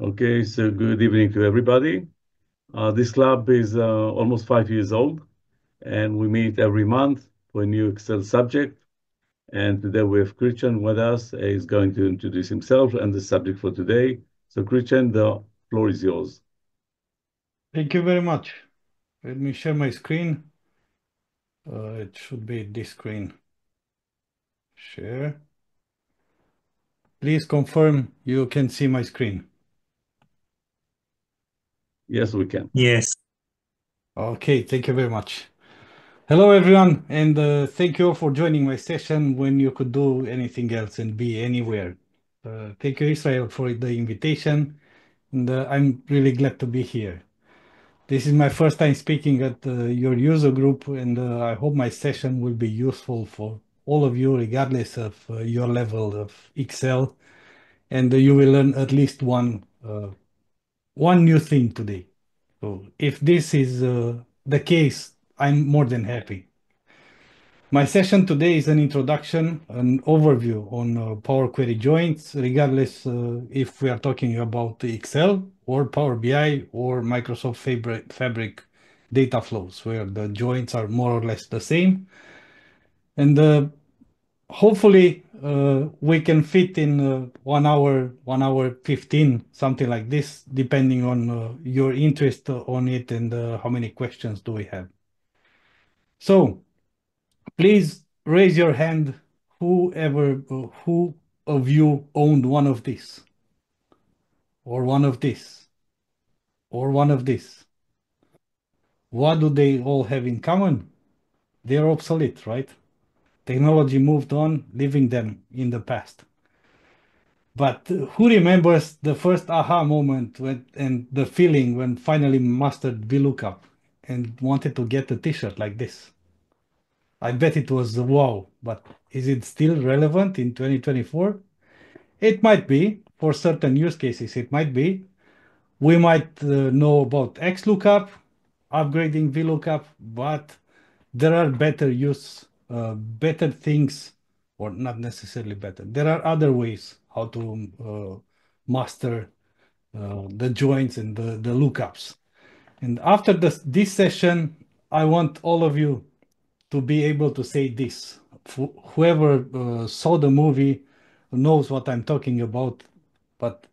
Okay, so good evening to everybody. This club is almost 5 years old, and we meet every month for a new Excel subject. And today we have Christian with us. He's going to introduce himself and the subject for today. So Christian, the floor is yours. Thank you very much. Let me share my screen. It should be this screen. Share. Please confirm you can see my screen. Yes, we can. Yes. Okay, thank you very much. Hello, everyone, and thank you all for joining my session when you could do anything else and be anywhere. Thank you, Israel, for the invitation, and I'm really glad to be here. This is my first time speaking at your user group, and I hope my session will be useful for all of you, regardless of your level of Excel, and you will learn at least one new thing today. So if this is the case, I'm more than happy. My session today is an introduction, an overview on Power Query joins, regardless if we are talking about Excel or Power BI or Microsoft Fabric data flows, where the joins are more or less the same. And hopefully we can fit in 1 hour 15, something like this, depending on your interest on it and how many questions do we have. So please raise your hand who of you owned one of these, or one of this, or one of this. What do they all have in common? They're obsolete, right? Technology moved on, leaving them in the past. But who remembers the first aha moment and the feeling when finally mastered VLOOKUP and wanted to get a t-shirt like this? I bet it was wow, but is it still relevant in 2024? It might be. For certain use cases, it might be. We might know about XLOOKUP, upgrading VLOOKUP, but there are better things, or not necessarily better. There are other ways how to master the joins and the lookups. And after this session, I want all of you to be able to say this. Whoever saw the movie knows what I'm talking about, but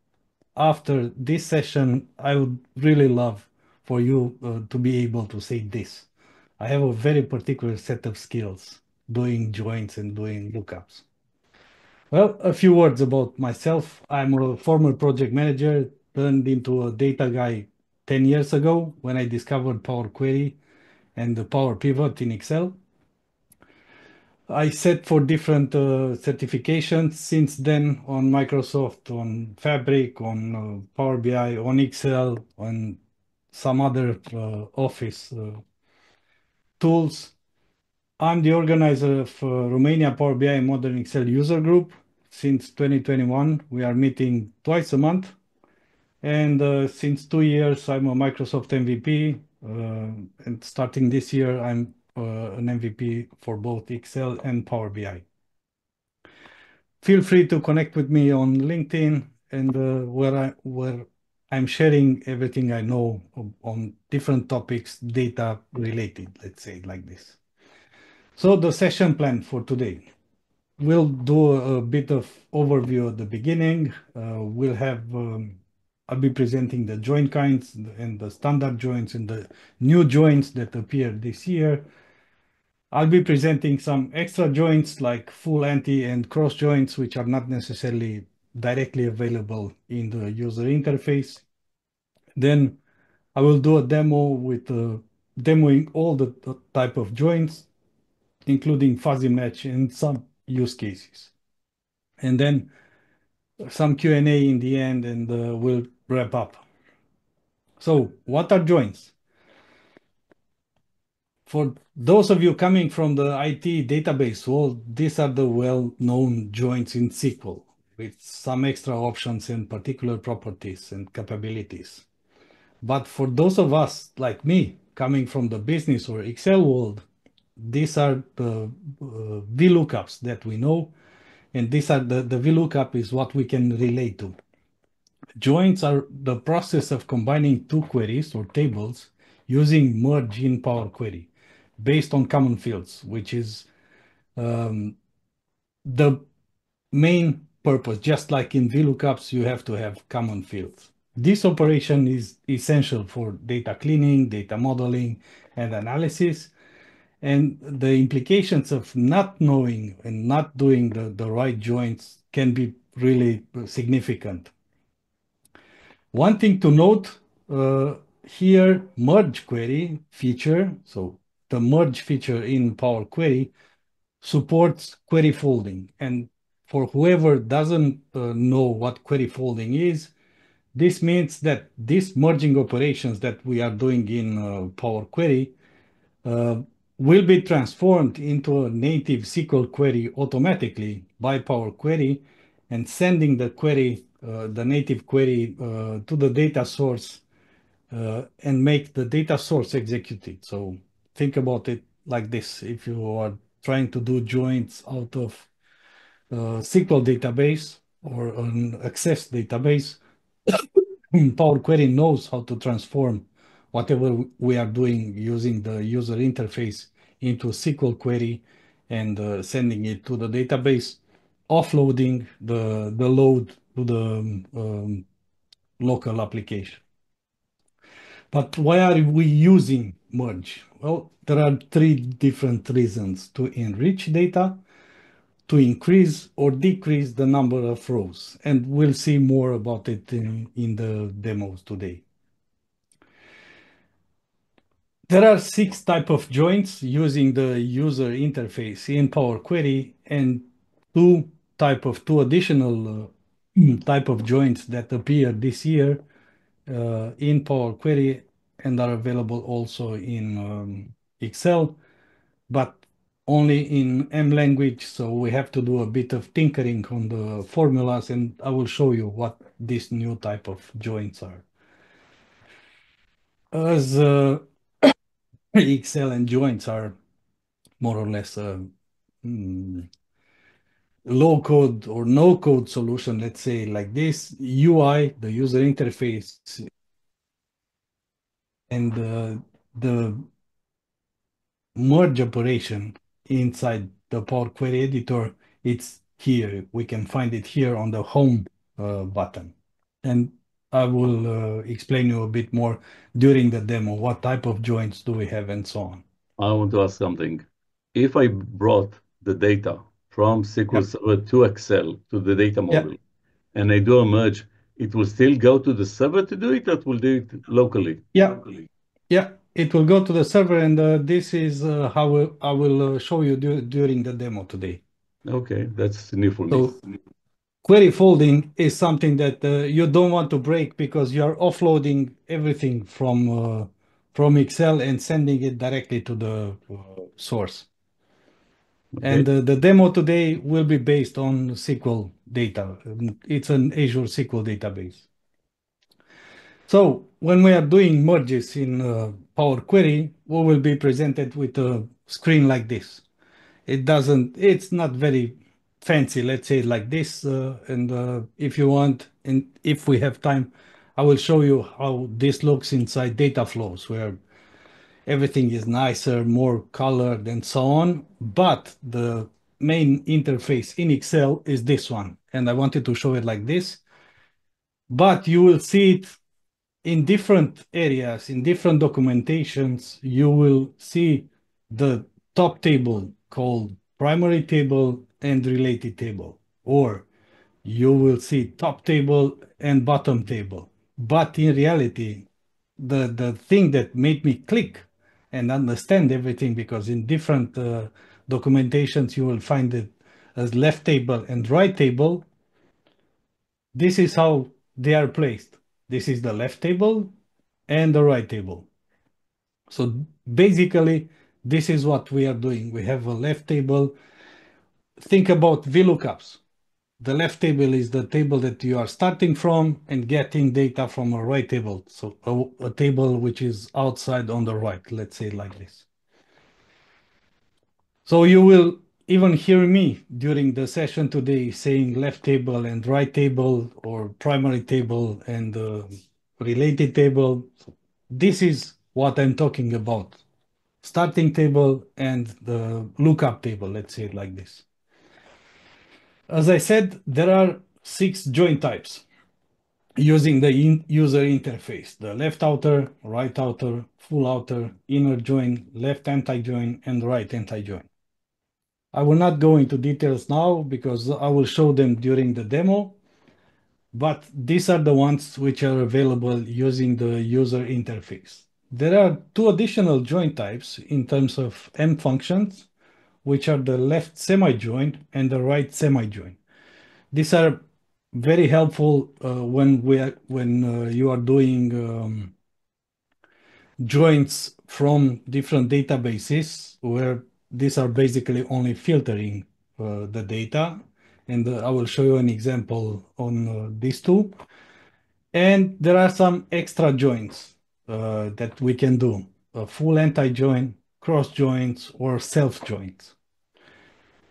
after this session, I would really love for you to be able to say this. I have a very particular set of skills doing joins and doing lookups. Well, a few words about myself. I'm a former project manager turned into a data guy 10 years ago when I discovered Power Query and the Power Pivot in Excel. I set for different certifications since then on Microsoft, on Fabric, on Power BI, on Excel, on some other Office tools. I'm the organizer of Romania Power BI Modern Excel User Group. Since 2021, we are meeting twice a month. And since 2 years, I'm a Microsoft MVP. And starting this year, I'm an MVP for both Excel and Power BI. Feel free to connect with me on LinkedIn, and where I'm sharing everything I know on different topics, data related, let's say it like this. So the session plan for today. We'll do a bit of overview at the beginning. I'll be presenting the join kinds and the standard joins and the new joins that appear this year. I'll be presenting some extra joins like full anti and cross joins, which are not necessarily directly available in the user interface. Then I will do a demo with demoing all the type of joins, including fuzzy match and some use cases. And then some Q&A in the end, and we'll wrap up. So what are joins? For those of you coming from the IT database world, these are the well-known joins in SQL with some extra options and particular properties and capabilities. But for those of us like me, coming from the business or Excel world, these are the VLOOKUPs that we know, and these are the VLOOKUP is what we can relate to. Joins are the process of combining two queries or tables using merge in Power Query based on common fields, which is the main purpose. Just like in VLOOKUPs, you have to have common fields. This operation is essential for data cleaning, data modeling, and analysis. And the implications of not knowing and not doing the right joins can be really significant. One thing to note here, merge query feature. So the merge feature in Power Query supports query folding. And for whoever doesn't know what query folding is, this means that these merging operations that we are doing in Power Query will be transformed into a native SQL query automatically by Power Query and sending the query, the native query to the data source and make the data source execute it. So think about it like this. If you are trying to do joins out of SQL database or an Access database, Power Query knows how to transform whatever we are doing using the user interface into a SQL query and sending it to the database, offloading the load to the local application. But why are we using merge? Well, there are three different reasons: to enrich data, to increase or decrease the number of rows. And we'll see more about it in the demos today. There are 6 types of joins using the user interface in Power Query, and two additional type of joins that appear this year in Power Query and are available also in Excel, but only in M language. So we have to do a bit of tinkering on the formulas, and I will show you what this new type of joins are. As Excel and joins are more or less a low code or no code solution, let's say like this, UI, the user interface, and the merge operation inside the Power Query editor, it's here. We can find it here on the home button. And I will explain you a bit more during the demo, what type of joins do we have and so on. I want to ask something. If I brought the data from SQL Server to Excel to the data model, and I do a merge, it will still go to the server to do it, or it will do it locally? Yeah, it will go to the server, and this is how I will show you during the demo today. Okay, that's new for me. So query folding is something that you don't want to break because you are offloading everything from Excel and sending it directly to the source. Okay. And the demo today will be based on SQL data. It's an Azure SQL database. So when we are doing merges in Power Query, we will be presented with a screen like this. It's not very fancy, let's say like this. If you want, and if we have time, I will show you how this looks inside data flows, where everything is nicer, more colored, and so on. But the main interface in Excel is this one. And I wanted to show it like this. But you will see it in different areas, in different documentations. You will see the top table called primary table and related table, or you will see top table and bottom table. But in reality, the thing that made me click and understand everything, because in different documentations you will find it as left table and right table. This is how they are placed. This is the left table and the right table. So basically, this is what we are doing. We have a left table. Think about VLOOKUPs. The left table is the table that you are starting from and getting data from a right table. So a table which is outside on the right, let's say like this. So you will even hear me during the session today saying left table and right table or primary table and related table. This is what I'm talking about. Starting table and the lookup table, let's say it like this. As I said, there are 6 join types using the user interface: the left outer, right outer, full outer, inner join, left anti-join, and right anti-join. I will not go into details now because I will show them during the demo, but these are the ones which are available using the user interface. There are 2 additional join types in terms of M functions, which are the left semi-join and the right semi-join. These are very helpful when you are doing joins from different databases, where these are basically only filtering the data. And I will show you an example on these 2. And there are some extra joins that we can do: a full anti-join, cross joins, or self joins.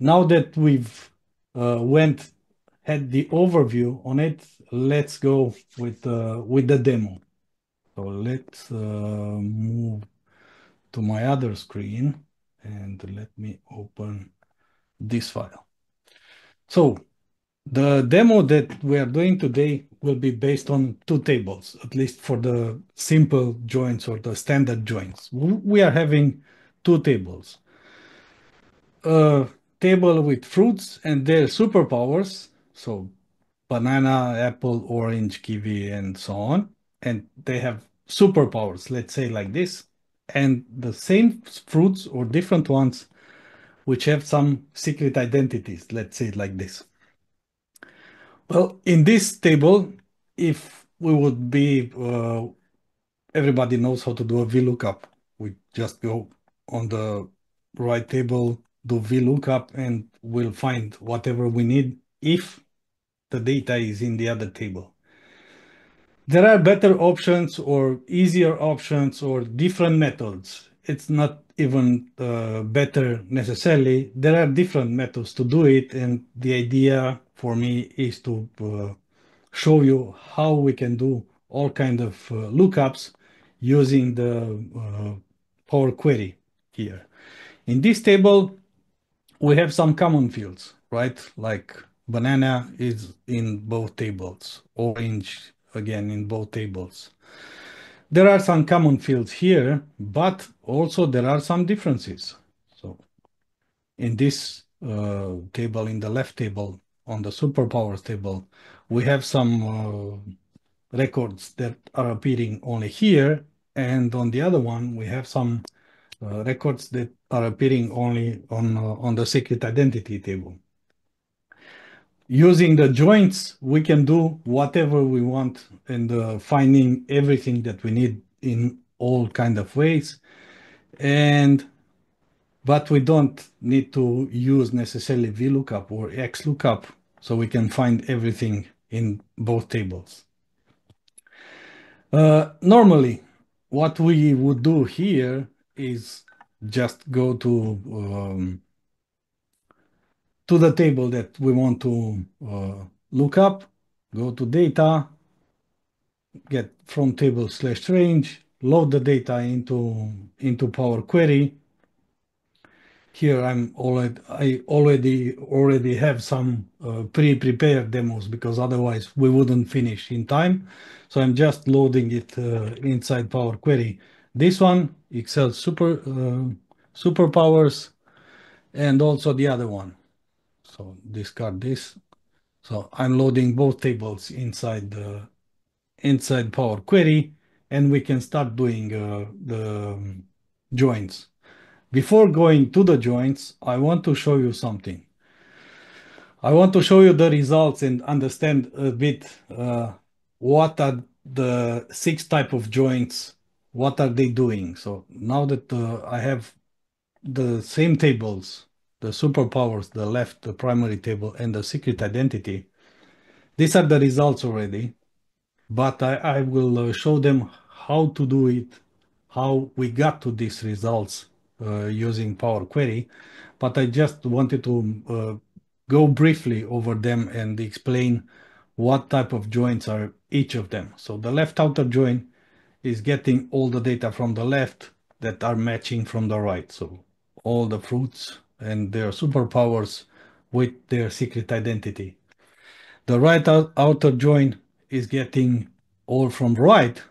Now that we've had the overview on it, let's go with the demo. So let's move to my other screen and let me open this file. So the demo that we are doing today will be based on 2 tables, at least for the simple joins or the standard joins. We are having 2 tables. A table with fruits and their superpowers, so banana, apple, orange, kiwi, and so on. And they have superpowers, let's say like this. And the same fruits or different ones which have some secret identities, let's say it like this. Well, in this table, if we would be, everybody knows how to do a VLOOKUP. We just go on the right table, do VLOOKUP, and we'll find whatever we need if the data is in the other table. There are better options or easier options or different methods. It's not even better necessarily. There are different methods to do it, and the idea for me is to show you how we can do all kind of lookups using the Power Query here. In this table, we have some common fields, right? Like banana is in both tables, orange again in both tables. There are some common fields here, but also there are some differences. So in this table, in the left table, on the superpowers table, we have some records that are appearing only here, and on the other one, we have some records that are appearing only on the secret identity table. Using the joins, we can do whatever we want and finding everything that we need in all kind of ways. But we don't need to use necessarily VLOOKUP or XLOOKUP, so we can find everything in both tables. Normally, what we would do here is just go to the table that we want to look up, go to data, get from table /range, load the data into Power Query. Here I already have some pre-prepared demos, because otherwise we wouldn't finish in time. So I'm just loading it inside Power Query. This one, Excel superpowers, and also the other one. So discard this. So I'm loading both tables inside Power Query, and we can start doing the joins. Before going to the joins, I want to show you something. I want to show you the results and understand a bit what are the 6 type of joins, what are they doing. So now that I have the same tables, the superpowers, the left, the primary table, and the secret identity, these are the results already, but I will show them how to do it, how we got to these results, using Power Query, but I just wanted to go briefly over them and explain what type of joins are each of them. So the left outer join is getting all the data from the left that are matching from the right. So all the fruits and their superpowers with their secret identity. The right outer join is getting all from right.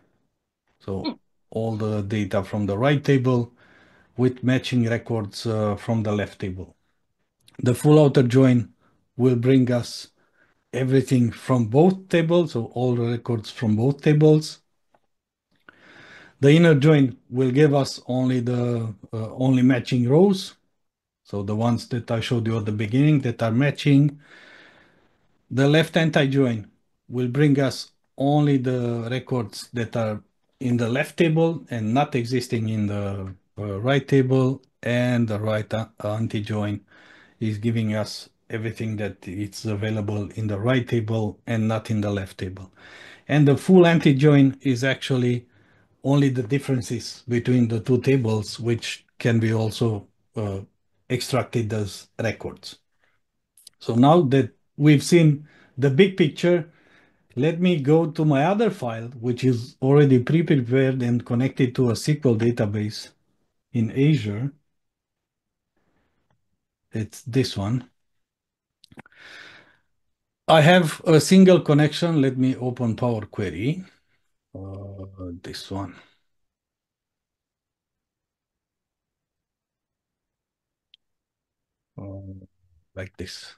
So all the data from the right table with matching records from the left table. The full outer join will bring us everything from both tables, so all the records from both tables. The inner join will give us only the only matching rows, so the ones that I showed you at the beginning that are matching. The left anti-join will bring us only the records that are in the left table and not existing in the right table, and the right anti-join is giving us everything that it's available in the right table and not in the left table. And the full anti-join is actually only the differences between the two tables, which can be also extracted as records. So now that we've seen the big picture, let me go to my other file, which is already pre-prepared and connected to a SQL database in Azure. It's this one. I have a single connection. Let me open Power Query. This one. Like this.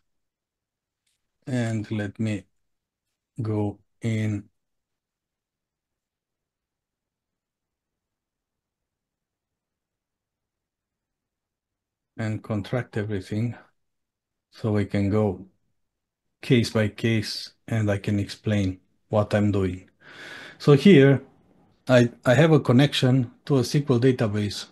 And let me go in and contract everything so we can go case by case and I can explain what I'm doing. So here I have a connection to a SQL database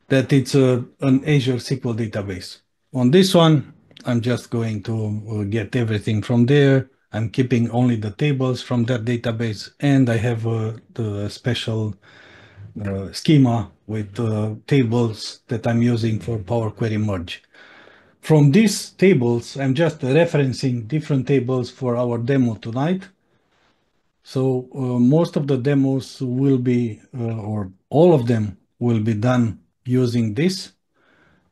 that it's an Azure SQL database. On this one, I'm just going to get everything from there. I'm keeping only the tables from that database, and I have the special schema with tables that I'm using for Power Query merge. From these tables, I'm just referencing different tables for our demo tonight. So most of the demos will be, or all of them will be done using this.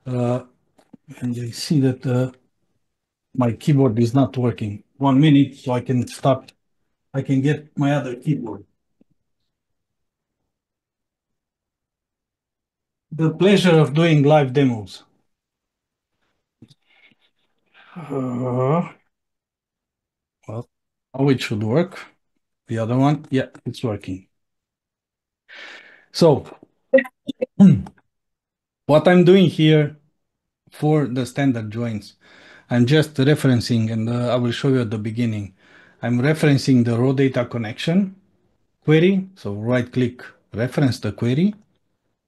And I see that my keyboard is not working. 1 minute so I can start. I can get my other keyboard. The pleasure of doing live demos. Well, how it should work. The other one, yeah, it's working. So what I'm doing here for the standard joins, I'm just referencing, and I will show you at the beginning. I'm referencing the raw data connection query. So right click, reference the query,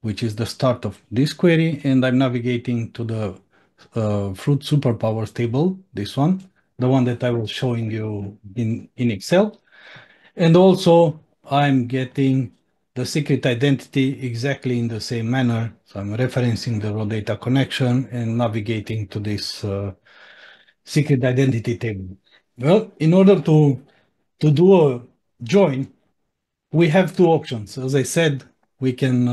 which is the start of this query. And I'm navigating to the fruit superpowers table, this one, the one that I was showing you in Excel. And also I'm getting the secret identity exactly in the same manner. So I'm referencing the raw data connection and navigating to this secret identity table. Well, in order to do a join, we have two options. As I said, we can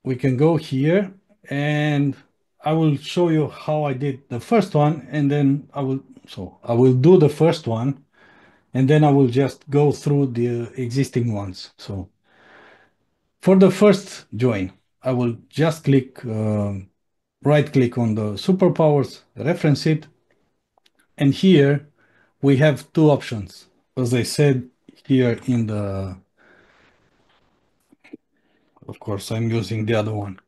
go here, and I will show you how I did the first one, and then I will do the first one, and then I will just go through the existing ones. So for the first join, I will just click, right click on the superpowers, reference it, and here we have two options. As I said, here in the, of course, I'm using the other one,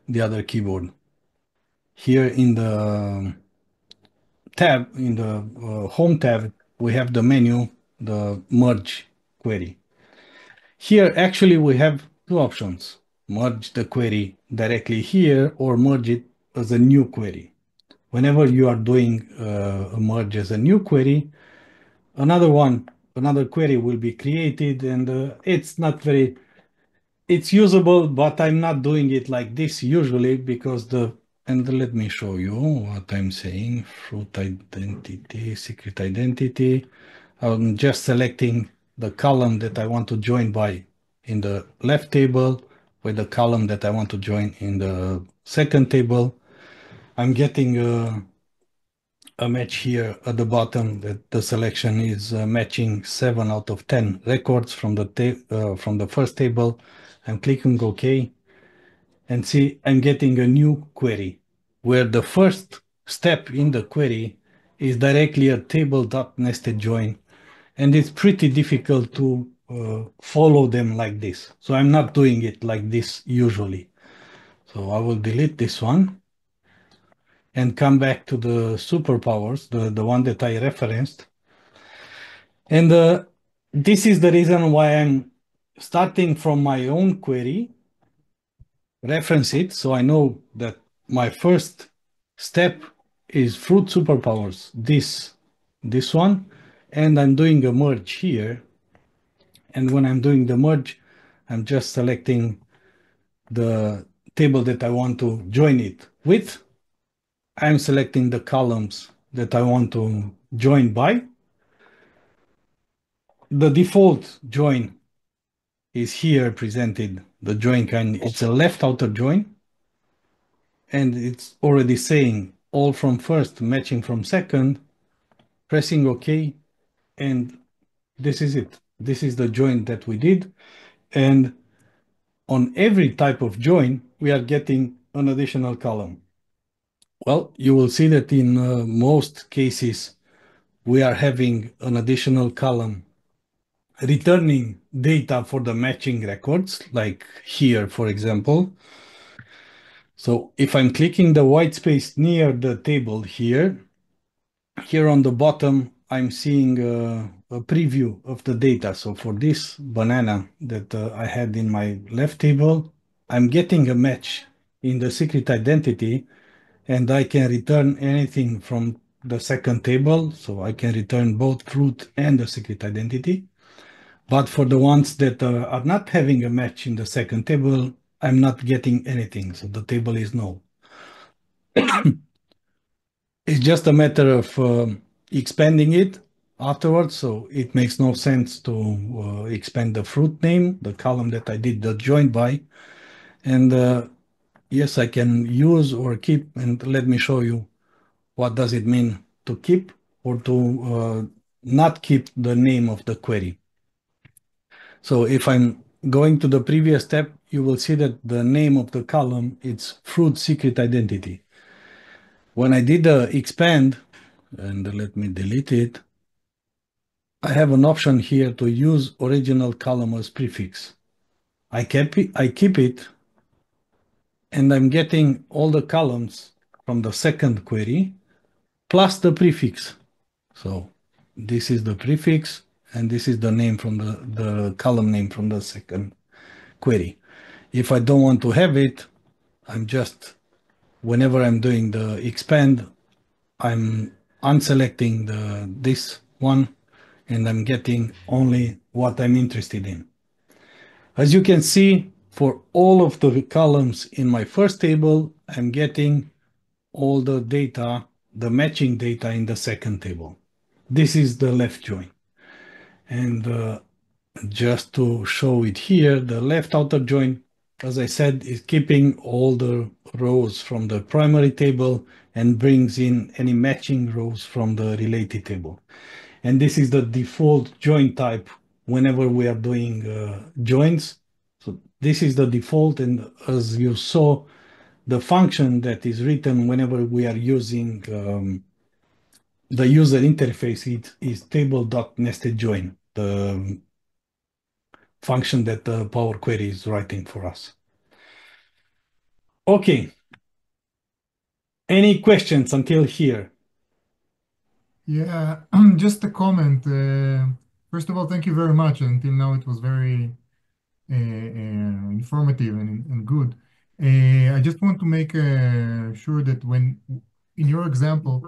the other keyboard. Here in the tab, in the home tab, we have the menu, the merge query. Here, actually, we have two options: merge the query directly here or merge it as a new query. Whenever you are doing a merge as a new query, another query will be created, and it's not very it's usable, but I'm not doing it like this usually because and let me show you what I'm saying. Fruit identity, secret identity. I'm just selecting the column that I want to join by in the left table with the column that I want to join in the second table. I'm getting a match here at the bottom that the selection is matching 7 out of 10 records from the first table. I'm clicking OK and see I'm getting a new query where the first step in the query is directly a table.nested join, and it's pretty difficult to follow them like this. So I'm not doing it like this usually. So I will delete this one and come back to the superpowers, the one that I referenced. And this is the reason why I'm starting from my own query, reference it, so I know that my first step is fruit superpowers, this one, and I'm doing a merge here. And when I'm doing the merge, I'm just selecting the table that I want to join it with. I'm selecting the columns that I want to join by. The default join is here presented. The join kind, it's a left outer join. And it's already saying all from first matching from second, pressing OK. And this is it. This is the join that we did. And on every type of join, we are getting an additional column. Well, you will see that in most cases, we are having an additional column returning data for the matching records, like here, for example. So if I'm clicking the white space near the table here on the bottom, I'm seeing a preview of the data. So for this banana that I had in my left table, I'm getting a match in the secret identity, and I can return anything from the second table. So I can return both fruit and the secret identity. But for the ones that are not having a match in the second table, I'm not getting anything. So the table is null. It's just a matter of expanding it afterwards. So it makes no sense to expand the fruit name, the column that I did the join by. And yes, I can use or keep. And let me show you what does it mean to keep or to not keep the name of the query. So if I'm going to the previous step, you will see that the name of the column is fruit secret identity. When I did the expand, and let me delete it, I have an option here to use original column as prefix. I keep it, and I'm getting all the columns from the second query plus the prefix. So this is the prefix, and this is the name from the column name from the second query. If I don't want to have it, I'm just, whenever I'm doing the expand, I'm unselecting this one, and I'm getting only what I'm interested in. As you can see, for all of the columns in my first table, I'm getting all the data, the matching data in the second table. This is the left join. And just to show it here, the left outer join, as I said, is keeping all the rows from the primary table and brings in any matching rows from the related table. And this is the default join type whenever we are doing joins. So this is the default, and as you saw, the function that is written whenever we are using the user interface is table.nestedJoin, the function that the Power Query is writing for us. Okay. Any questions until here? Yeah, just a comment. First of all, thank you very much. Until now, it was very informative and good. I just want to make sure that when, in your example,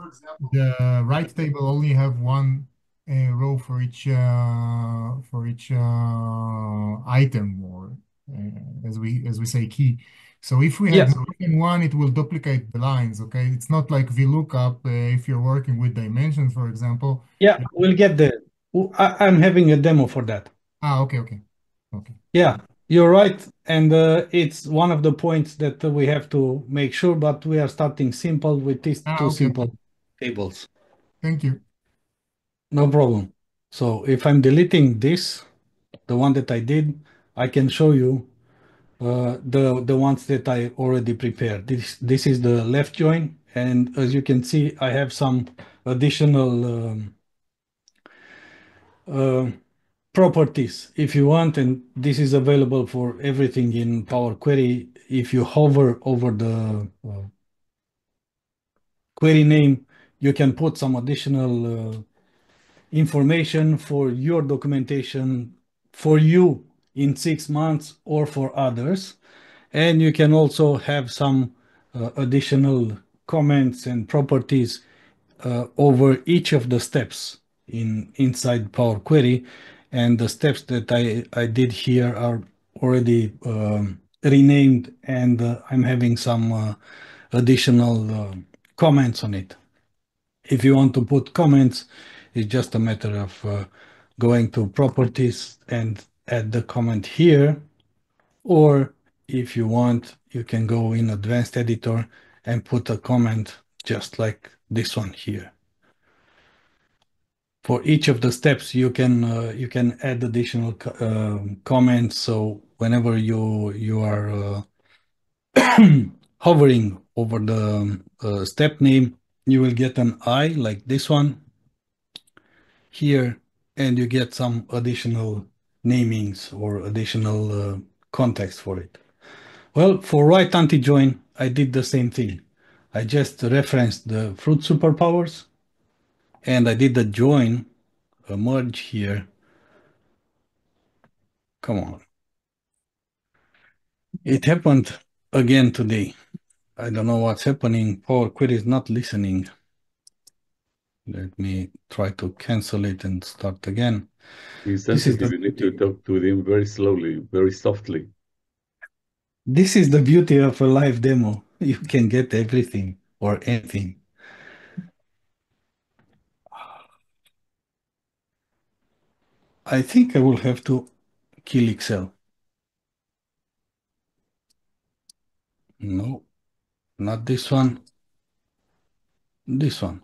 the right table only have one row for each item, or as we say, key. So if we have Yes. more than one, it will duplicate the lines, okay? It's not like VLOOKUP if you're working with dimensions, for example. Yeah, we'll get there. I'm having a demo for that. Okay. Yeah, you're right. And it's one of the points that we have to make sure, but we are starting simple with these two Okay. simple tables. Thank you. No problem. So if I'm deleting this, the one that I did, I can show you the ones that I already prepared. This is the left join, and as you can see, I have some additional properties if you want, and this is available for everything in Power Query. If you hover over the query name, you can put some additional information for your documentation for you in 6 months or for others. And you can also have some additional comments and properties over each of the steps inside Power Query. And the steps that I did here are already renamed, and I'm having some additional comments on it. If you want to put comments, it's just a matter of going to properties and add the comment here. Or if you want, you can go in advanced editor and put a comment just like this one here. For each of the steps, you can add additional comments. So whenever you are hovering over the step name, you will get an eye like this one here, and you get some additional namings or additional context for it. Well, for right anti-join, I did the same thing. I just referenced the fruit superpowers, and I did the join, a merge here. Come on. It happened again today. I don't know what's happening. Power Query is not listening. Let me try to cancel it and start again. He's sensitive. You need to talk to him very slowly, very softly. This is the beauty of a live demo. You can get everything or anything. I think I will have to kill Excel. No, not this one. This one.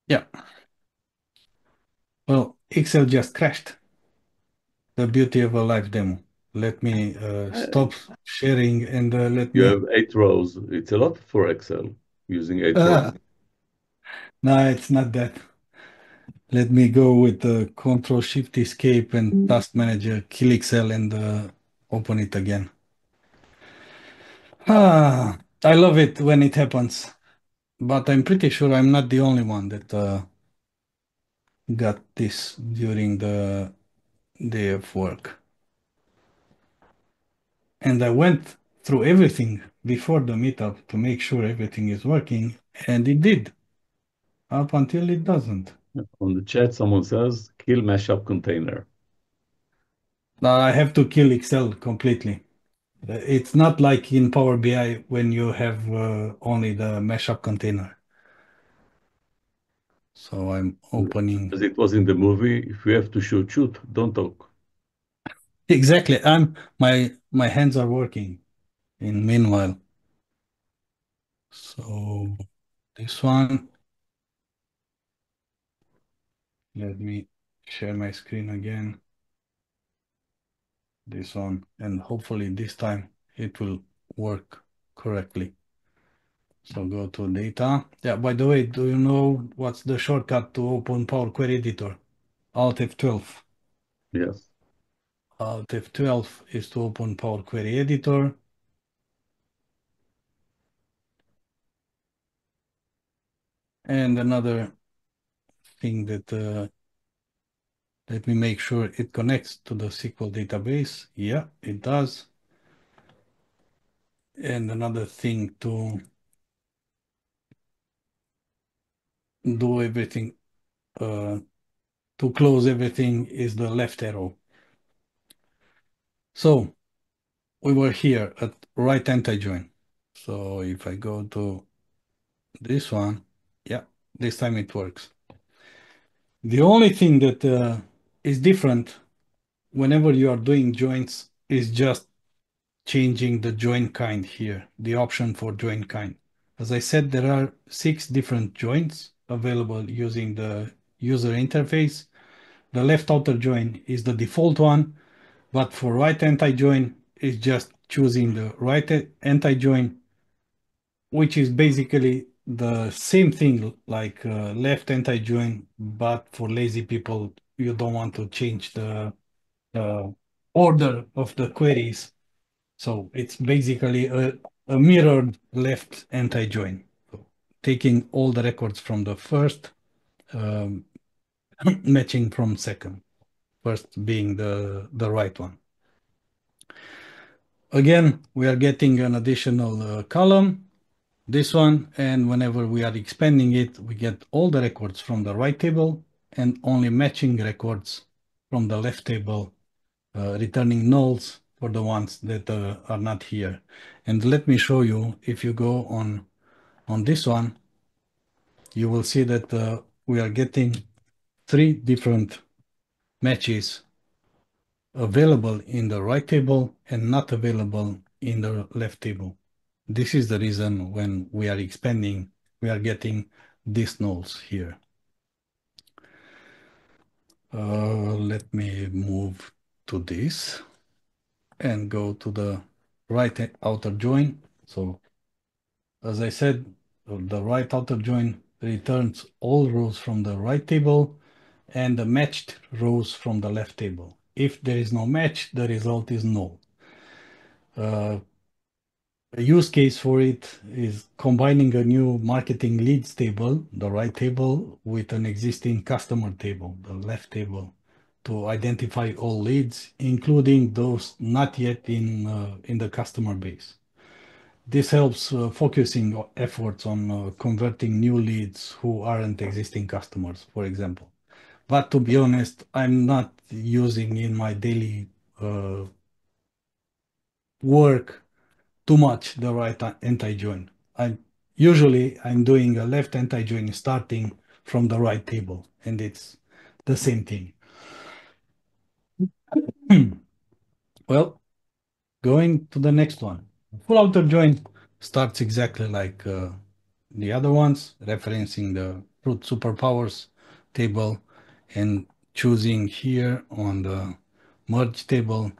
Yeah. Well, Excel just crashed. The beauty of a live demo. Let me stop sharing and let You me... have 8 rows. It's a lot for Excel, using 8 rows. No, it's not that. Let me go with the Control Shift Escape and Task Manager, kill Excel and open it again. I love it when it happens, but I'm pretty sure I'm not the only one that got this during the day of work. And I went through everything before the meetup to make sure everything is working, and it did, up until it doesn't. On the chat, someone says, kill mashup container. Now I have to kill Excel completely. It's not like in Power BI when you have only the mashup container. So I'm opening. As it was in the movie, if you have to shoot, don't talk. Exactly. My hands are working in meanwhile. So this one, let me share my screen again. This one, and hopefully this time it will work correctly. So go to data. Yeah, by the way, do you know what's the shortcut to open Power Query Editor? Alt F12. Yes. Alt F12 is to open Power Query Editor. And another thing that let me make sure it connects to the SQL database. Yeah, it does. And another thing to do everything, to close everything is the left arrow. So we were here at right anti-join. So if I go to this one, yeah, this time it works. The only thing that is different whenever you are doing joins is just changing the join kind here, the option for join kind. As I said, there are 6 different joins available using the user interface. The left outer join is the default one, but for right anti-join is just choosing the right anti-join, which is basically the same thing like left anti-join, but for lazy people, you don't want to change the order of the queries. So it's basically a mirrored left anti-join, so taking all the records from the first, matching from second, first being the right one. Again, we are getting an additional column, this one, and whenever we are expanding it, we get all the records from the right table and only matching records from the left table, returning nulls for the ones that are not here. And let me show you, if you go on this one, you will see that we are getting 3 different matches available in the right table and not available in the left table. This is the reason when we are expanding, we are getting these nulls here. Let me move to this and go to the right outer join. So as I said, the right outer join returns all rows from the right table and the matched rows from the left table. If there is no match, the result is null. A use case for it is combining a new marketing leads table, the right table, with an existing customer table, the left table, to identify all leads, including those not yet in the customer base. This helps focusing efforts on converting new leads who aren't existing customers, for example. But to be honest, I'm not using in my daily work too much the right anti-join. I'm doing a left anti-join starting from the right table, and it's the same thing. Well, going to the next one. Full outer join starts exactly like the other ones, referencing the root superpowers table and choosing here on the merge table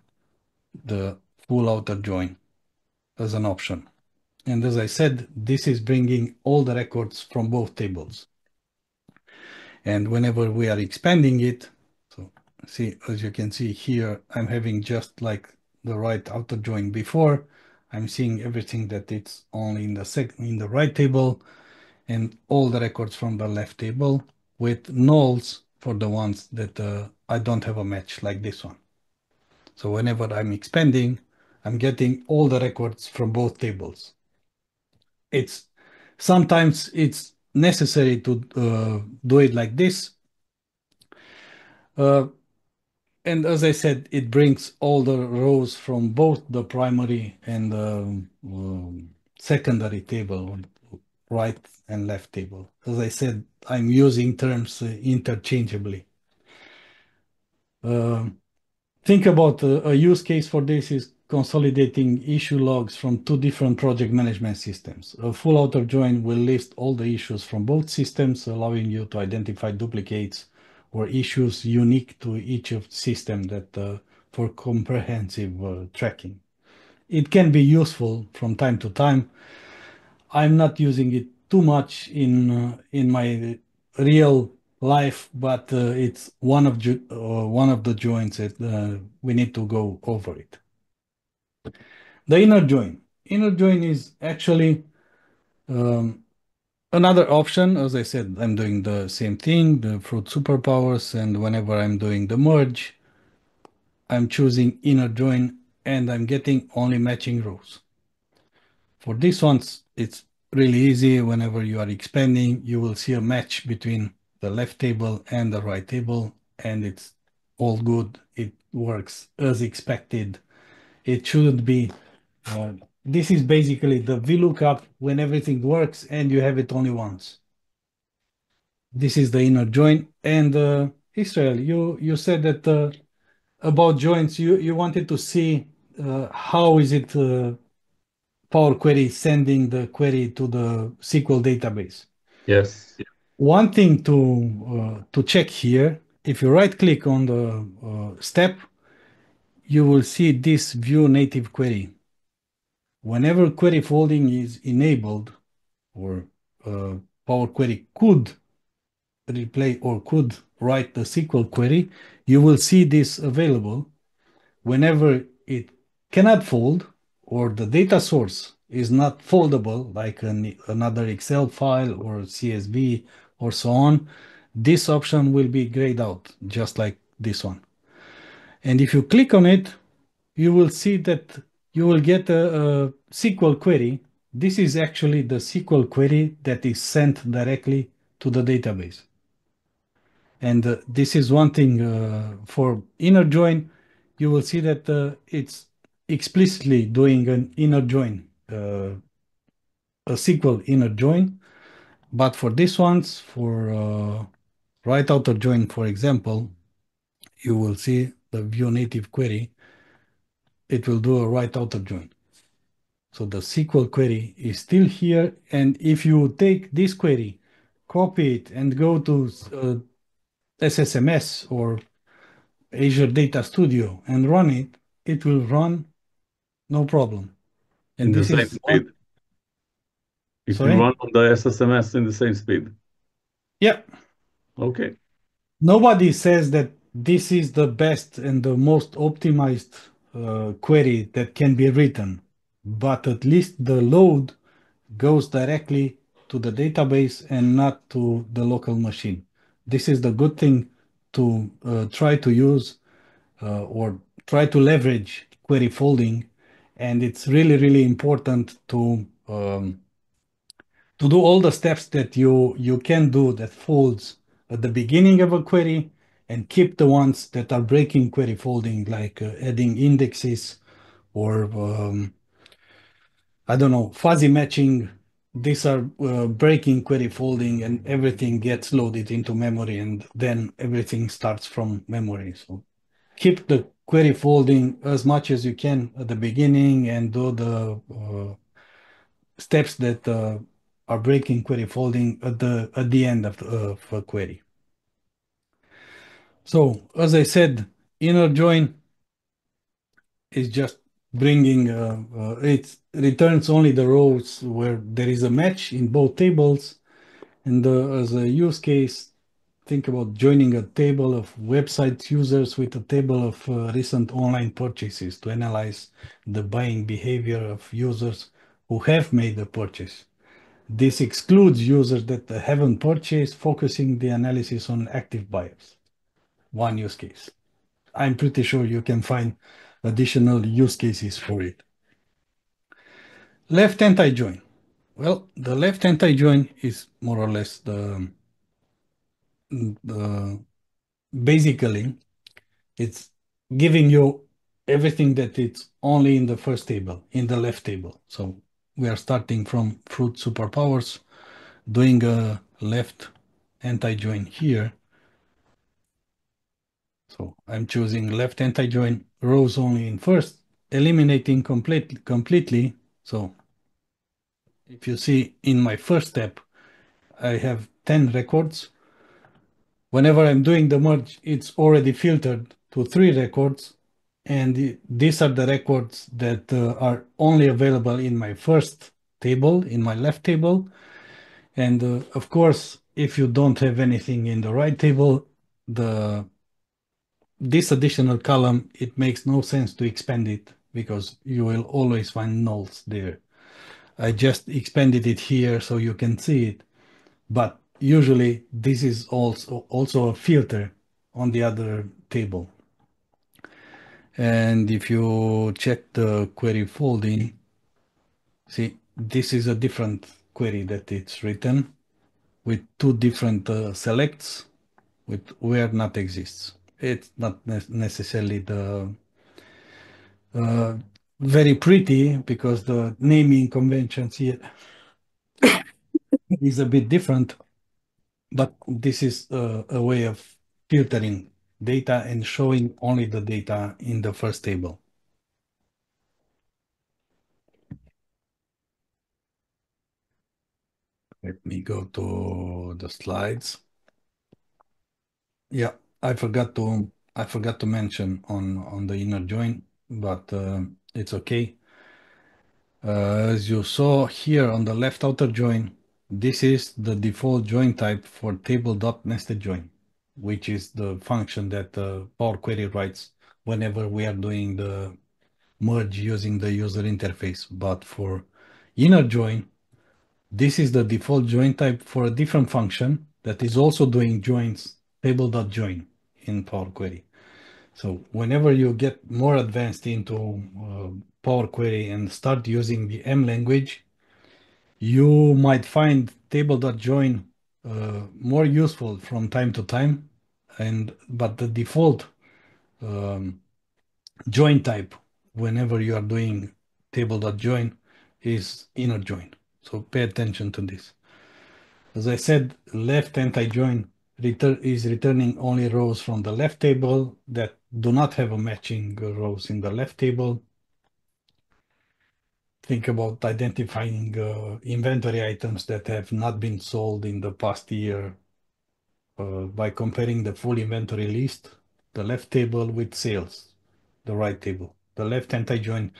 the full outer join as an option. And as I said, this is bringing all the records from both tables. And whenever we are expanding it, so see, as you can see here, I'm having just like the right outer join before. I'm seeing everything that it's only in the right table and all the records from the left table with nulls for the ones that I don't have a match like this one. So whenever I'm expanding, I'm getting all the records from both tables. Sometimes it's necessary to do it like this. And as I said, it brings all the rows from both the primary and the secondary table, right and left table. As I said, I'm using terms interchangeably. Think about a use case for this is consolidating issue logs from 2 different project management systems. A full outer join will list all the issues from both systems, allowing you to identify duplicates or issues unique to each of system that for comprehensive tracking. It can be useful from time to time. I'm not using it too much in my real life, but it's one of the joins that we need to go over it. The inner join. Inner join is actually another option. As I said, I'm doing the same thing, the fruit superpowers, and whenever I'm doing the merge, I'm choosing inner join and I'm getting only matching rows. For these ones, it's really easy. Whenever you are expanding, you will see a match between the left table and the right table, and it's all good. It works as expected. it shouldn't be. This is basically the VLOOKUP when everything works and you have it only once. This is the inner join. And Israel, you said that about joins, you wanted to see how is it Power Query sending the query to the SQL database. Yes. One thing to check here, if you right click on the step, you will see this view native query. Whenever query folding is enabled, or Power Query could replay or could write the SQL query, you will see this available. Whenever it cannot fold or the data source is not foldable, like another Excel file or CSV or so on, this option will be grayed out, just like this one. And if you click on it, you will see that you will get a SQL query. This is actually the SQL query that is sent directly to the database. And this is one thing for inner join. You will see that it's explicitly doing an inner join, a SQL inner join. But for this ones, for right outer join, for example, you will see the view native query. It will do a right outer join. So the SQL query is still here. And if you take this query, copy it, and go to SSMS or Azure Data Studio and run it, it will run no problem. And In the this same is speed. It Sorry? will run on the SSMS in the same speed. Yeah. Okay. Nobody says that this is the best and the most optimized query that can be written, but at least the load goes directly to the database and not to the local machine. This is the good thing to try to use or try to leverage query folding. And it's really, really important to do all the steps that you can do that folds at the beginning of a query and keep the ones that are breaking query folding, like adding indexes or I don't know, fuzzy matching. These are breaking query folding and everything gets loaded into memory and then everything starts from memory. So keep the query folding as much as you can at the beginning and do the steps that are breaking query folding at the end of a query. So as I said, inner join is just bringing it returns only the rows where there is a match in both tables. And as a use case, think about joining a table of website users with a table of recent online purchases to analyze the buying behavior of users who have made a purchase. This excludes users that haven't purchased, focusing the analysis on active buyers. One use case. I'm pretty sure you can find additional use cases for it. Left anti-join. Well, the left anti-join is more or less the basically it's giving you everything that it's only in the first table, in the left table. So we are starting from fruit superpowers, doing a left anti-join here. So I'm choosing left anti-join, rows only in first, eliminating completely. So if you see in my first step, I have 10 records. Whenever I'm doing the merge, it's already filtered to 3 records. And these are the records that are only available in my first table, in my left table. And of course, if you don't have anything in the right table, this additional column, it makes no sense to expand it because you will always find nulls there. I just expanded it here so you can see it, but usually this is also a filter on the other table. And if you check the query folding, see, this is a different query that it's written with 2 different selects with where not exists. It's not necessarily the very pretty because the naming conventions here is a bit different, but this is a way of filtering data and showing only the data in the first table. Let me go to the slides. Yeah, I forgot to mention on the inner join, but it's okay. As you saw here on the left outer join, this is the default join type for table.nested join, which is the function that Power Query writes whenever we are doing the merge using the user interface. But for inner join, this is the default join type for a different function that is also doing joins, table.join in Power Query. So whenever you get more advanced into Power Query and start using the M language, you might find table.join more useful from time to time, but the default join type whenever you are doing table.join is inner join. So pay attention to this. As I said, left anti-join is returning only rows from the left table that do not have a matching rows in the left table. Think about identifying inventory items that have not been sold in the past year by comparing the full inventory list, the left table with sales, the right table. The left anti-join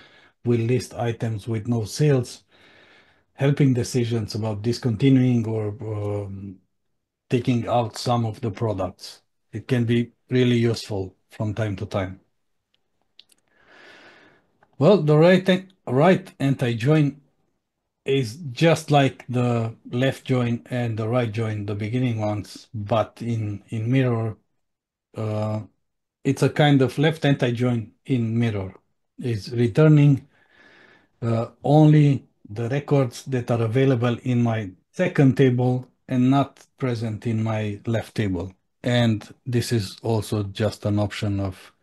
will list items with no sales, helping decisions about discontinuing or taking out some of the products. It can be really useful from time to time. Well, the right anti-join is just like the left join and the right join, the beginning ones, but in mirror, it's a kind of left anti-join in mirror. It's returning only the records that are available in my second table and not present in my left table. And this is also just an option of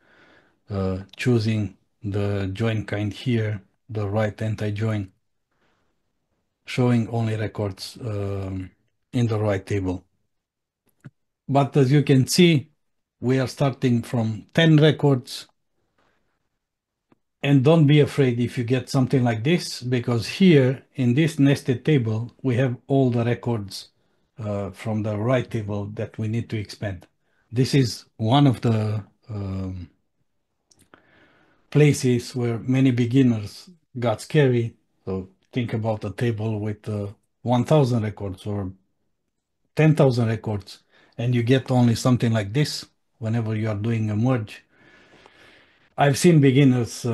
choosing the join kind here, the right anti-join, showing only records in the right table. But as you can see, we are starting from 10 records. And don't be afraid if you get something like this, because here in this nested table, we have all the records from the right table that we need to expand. This is one of the places where many beginners got scary. So think about a table with 1,000 records or 10,000 records, and you get only something like this whenever you are doing a merge. I've seen beginners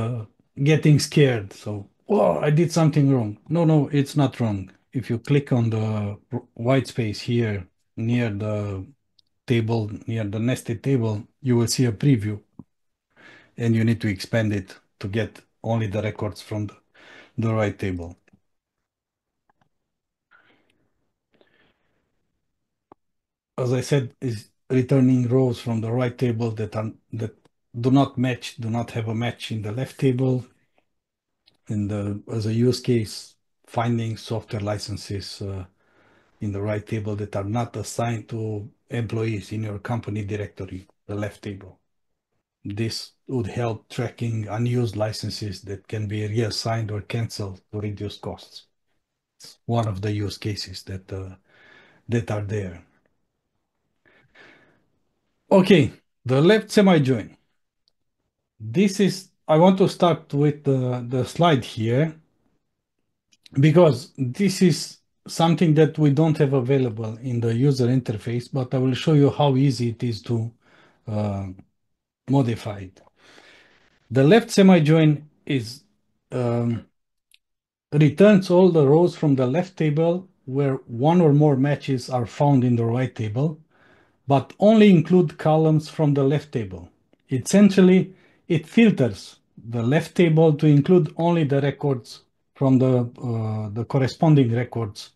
getting scared. So, oh, I did something wrong. No, it's not wrong. If you click on the white space here near the table, near the nested table, you will see a preview. And you need to expand it to get only the records from the right table. As I said, is returning rows from the right table that do not match, do not have a match in the left table. And as a use case, finding software licenses in the right table that are not assigned to employees in your company directory, the left table. This would help tracking unused licenses that can be reassigned or canceled to reduce costs. It's one of the use cases that are there. Okay, the left semi-join. I want to start with the slide here because this is something that we don't have available in the user interface, but I will show you how easy it is to modify it. The left semi-join is returns all the rows from the left table where one or more matches are found in the right table, but only include columns from the left table. Essentially, it filters the left table to include only the records from the corresponding records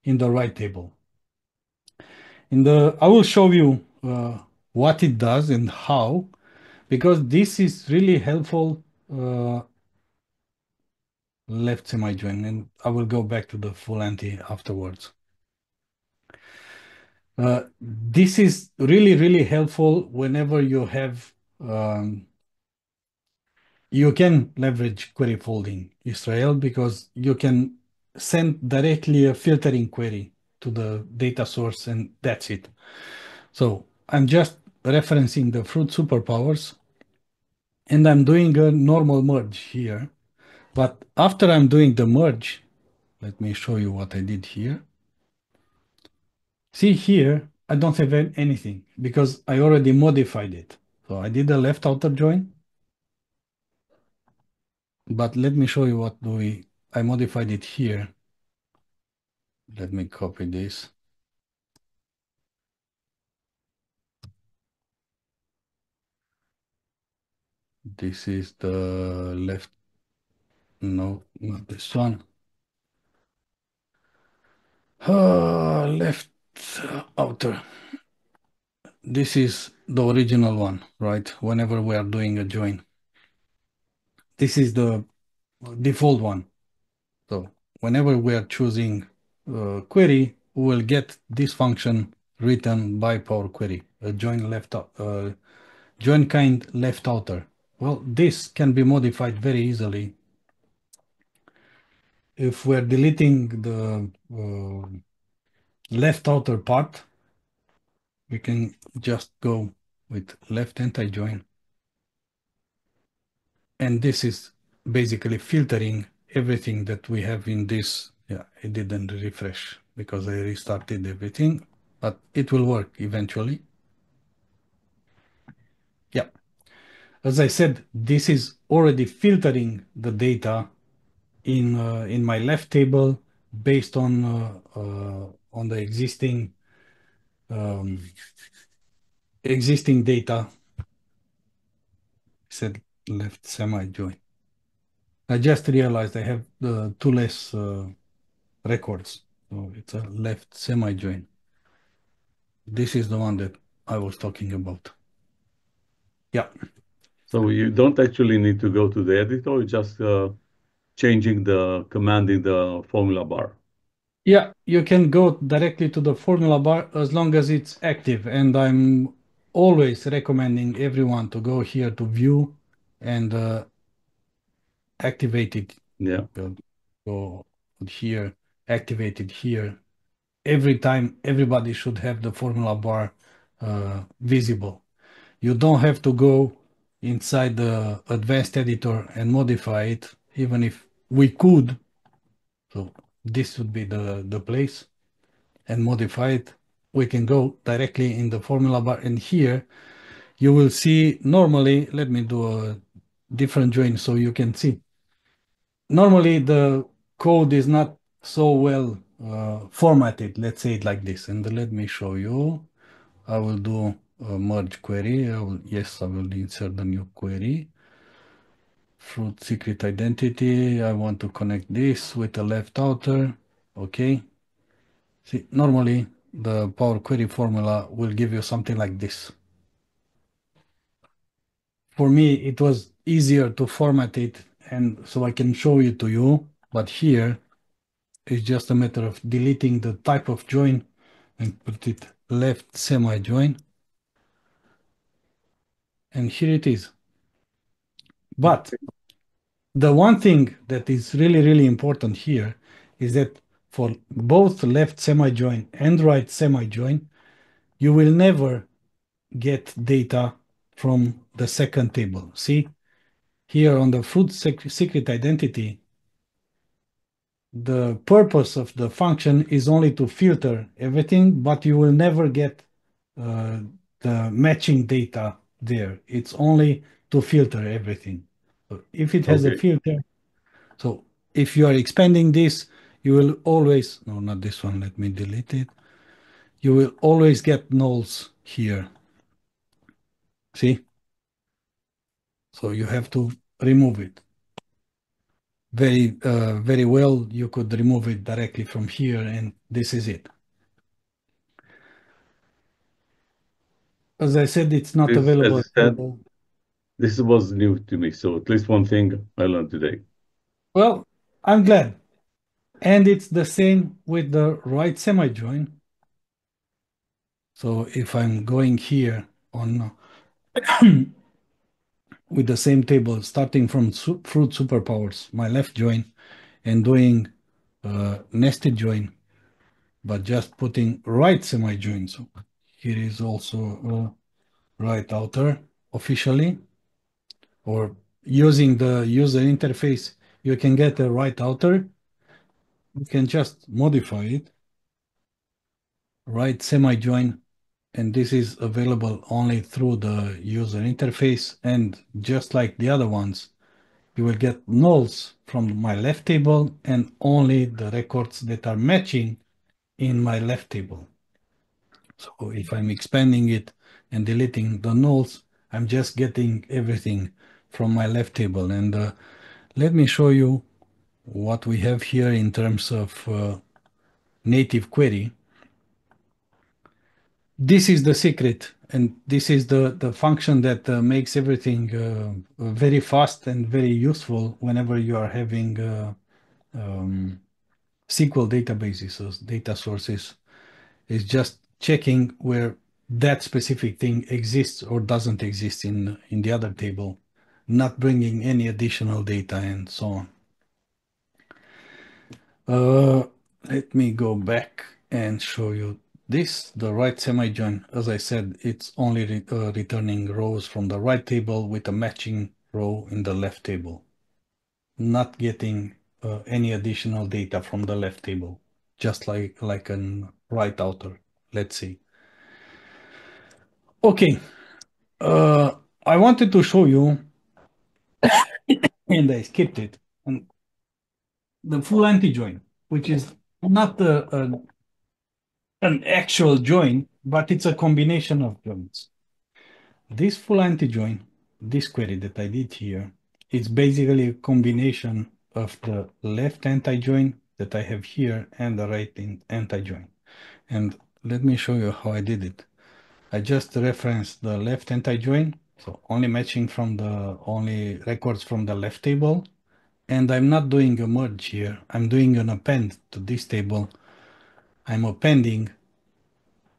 in the right table. I will show you what it does and how, because this is really helpful left semi-join, and I will go back to the full anti afterwards. This is really, really helpful whenever you have, you can leverage query folding, Israel, because you can send directly a filtering query to the data source, and that's it. So I'm just referencing the fruit superpowers, and I'm doing a normal merge here. But after I'm doing the merge, let me show you what I did here. See here, I don't have anything because I already modified it. So I did a left outer join. But let me show you what I modified it here. Let me copy this. This is the left, no, not this one. Left outer. This is the original one, right? Whenever we are doing a join. This is the default one. So whenever we are choosing query, we will get this function written by Power Query, a join left join kind left outer. Well, this can be modified very easily. If we're deleting the left outer part, we can just go with left anti-join. And this is basically filtering everything that we have in this. Yeah, it didn't refresh because I restarted everything, but it will work eventually. Yeah. As I said, this is already filtering the data in my left table based on the existing data. I said left semi-join. I just realized I have two less records, so it's a left semi-join. This is the one that I was talking about. Yeah. So you don't actually need to go to the editor, you're just changing the command in the formula bar. Yeah, you can go directly to the formula bar as long as it's active. And I'm always recommending everyone to go here to view and activate it. Yeah. Go here, activate it here. Every time, everybody should have the formula bar visible. You don't have to go inside the advanced editor and modify it, even if we could. So this would be the place and modify it. We can go directly in the formula bar, and here you will see normally, let me do a different join so you can see. Normally the code is not so well formatted, let's say it like this. And let me show you. I will do a merge query. I will insert the new query. Fruit secret identity. I want to connect this with the left outer. Okay. See, normally the Power Query formula will give you something like this. For me, it was easier to format it, and so I can show it to you. But here, it's just a matter of deleting the type of join and put it left semi-join. And here it is. But the one thing that is really, really important here is that for both left semi-join and right semi-join, you will never get data from the second table. See, here on the fruit secret identity, the purpose of the function is only to filter everything, but you will never get the matching data there. It's only to filter everything. So if it has a filter, so if you are expanding this, you will always, no, not this one, let me delete it. You will always get nulls here. See? So you have to remove it. Very well, you could remove it directly from here, and this is it. As I said, it's not available. As I said, this was new to me, so at least one thing I learned today. Well, I'm glad. And it's the same with the right semi-join. So if I'm going here on with the same table, starting from fruit superpowers, my left join, and doing nested join, but just putting right semi-join. So here is also right outer officially, or using the user interface, you can get a right outer. You can just modify it, right semi-join, and this is available only through the user interface. And just like the other ones, you will get nulls from my left table and only the records that are matching in my left table. So if I'm expanding it and deleting the nulls, I'm just getting everything from my left table. And let me show you what we have here in terms of native query. This is the secret, and this is the function that makes everything very fast and very useful whenever you are having SQL databases, so data sources. Is just checking where that specific thing exists or doesn't exist in the other table, not bringing any additional data and so on. Let me go back and show you this. The right semi-join, as I said, it's only returning rows from the right table with a matching row in the left table, not getting any additional data from the left table, just like an right outer. Let's see. Okay, I wanted to show you, and I skipped it, and the full anti-join, which is not an actual join, but it's a combination of joins. This full anti-join, this query that I did here, it's basically a combination of the left anti-join that I have here and the right anti-join. And let me show you how I did it. I just referenced the left anti-join, so only matching from the only records from the left table. And I'm not doing a merge here. I'm doing an append to this table. I'm appending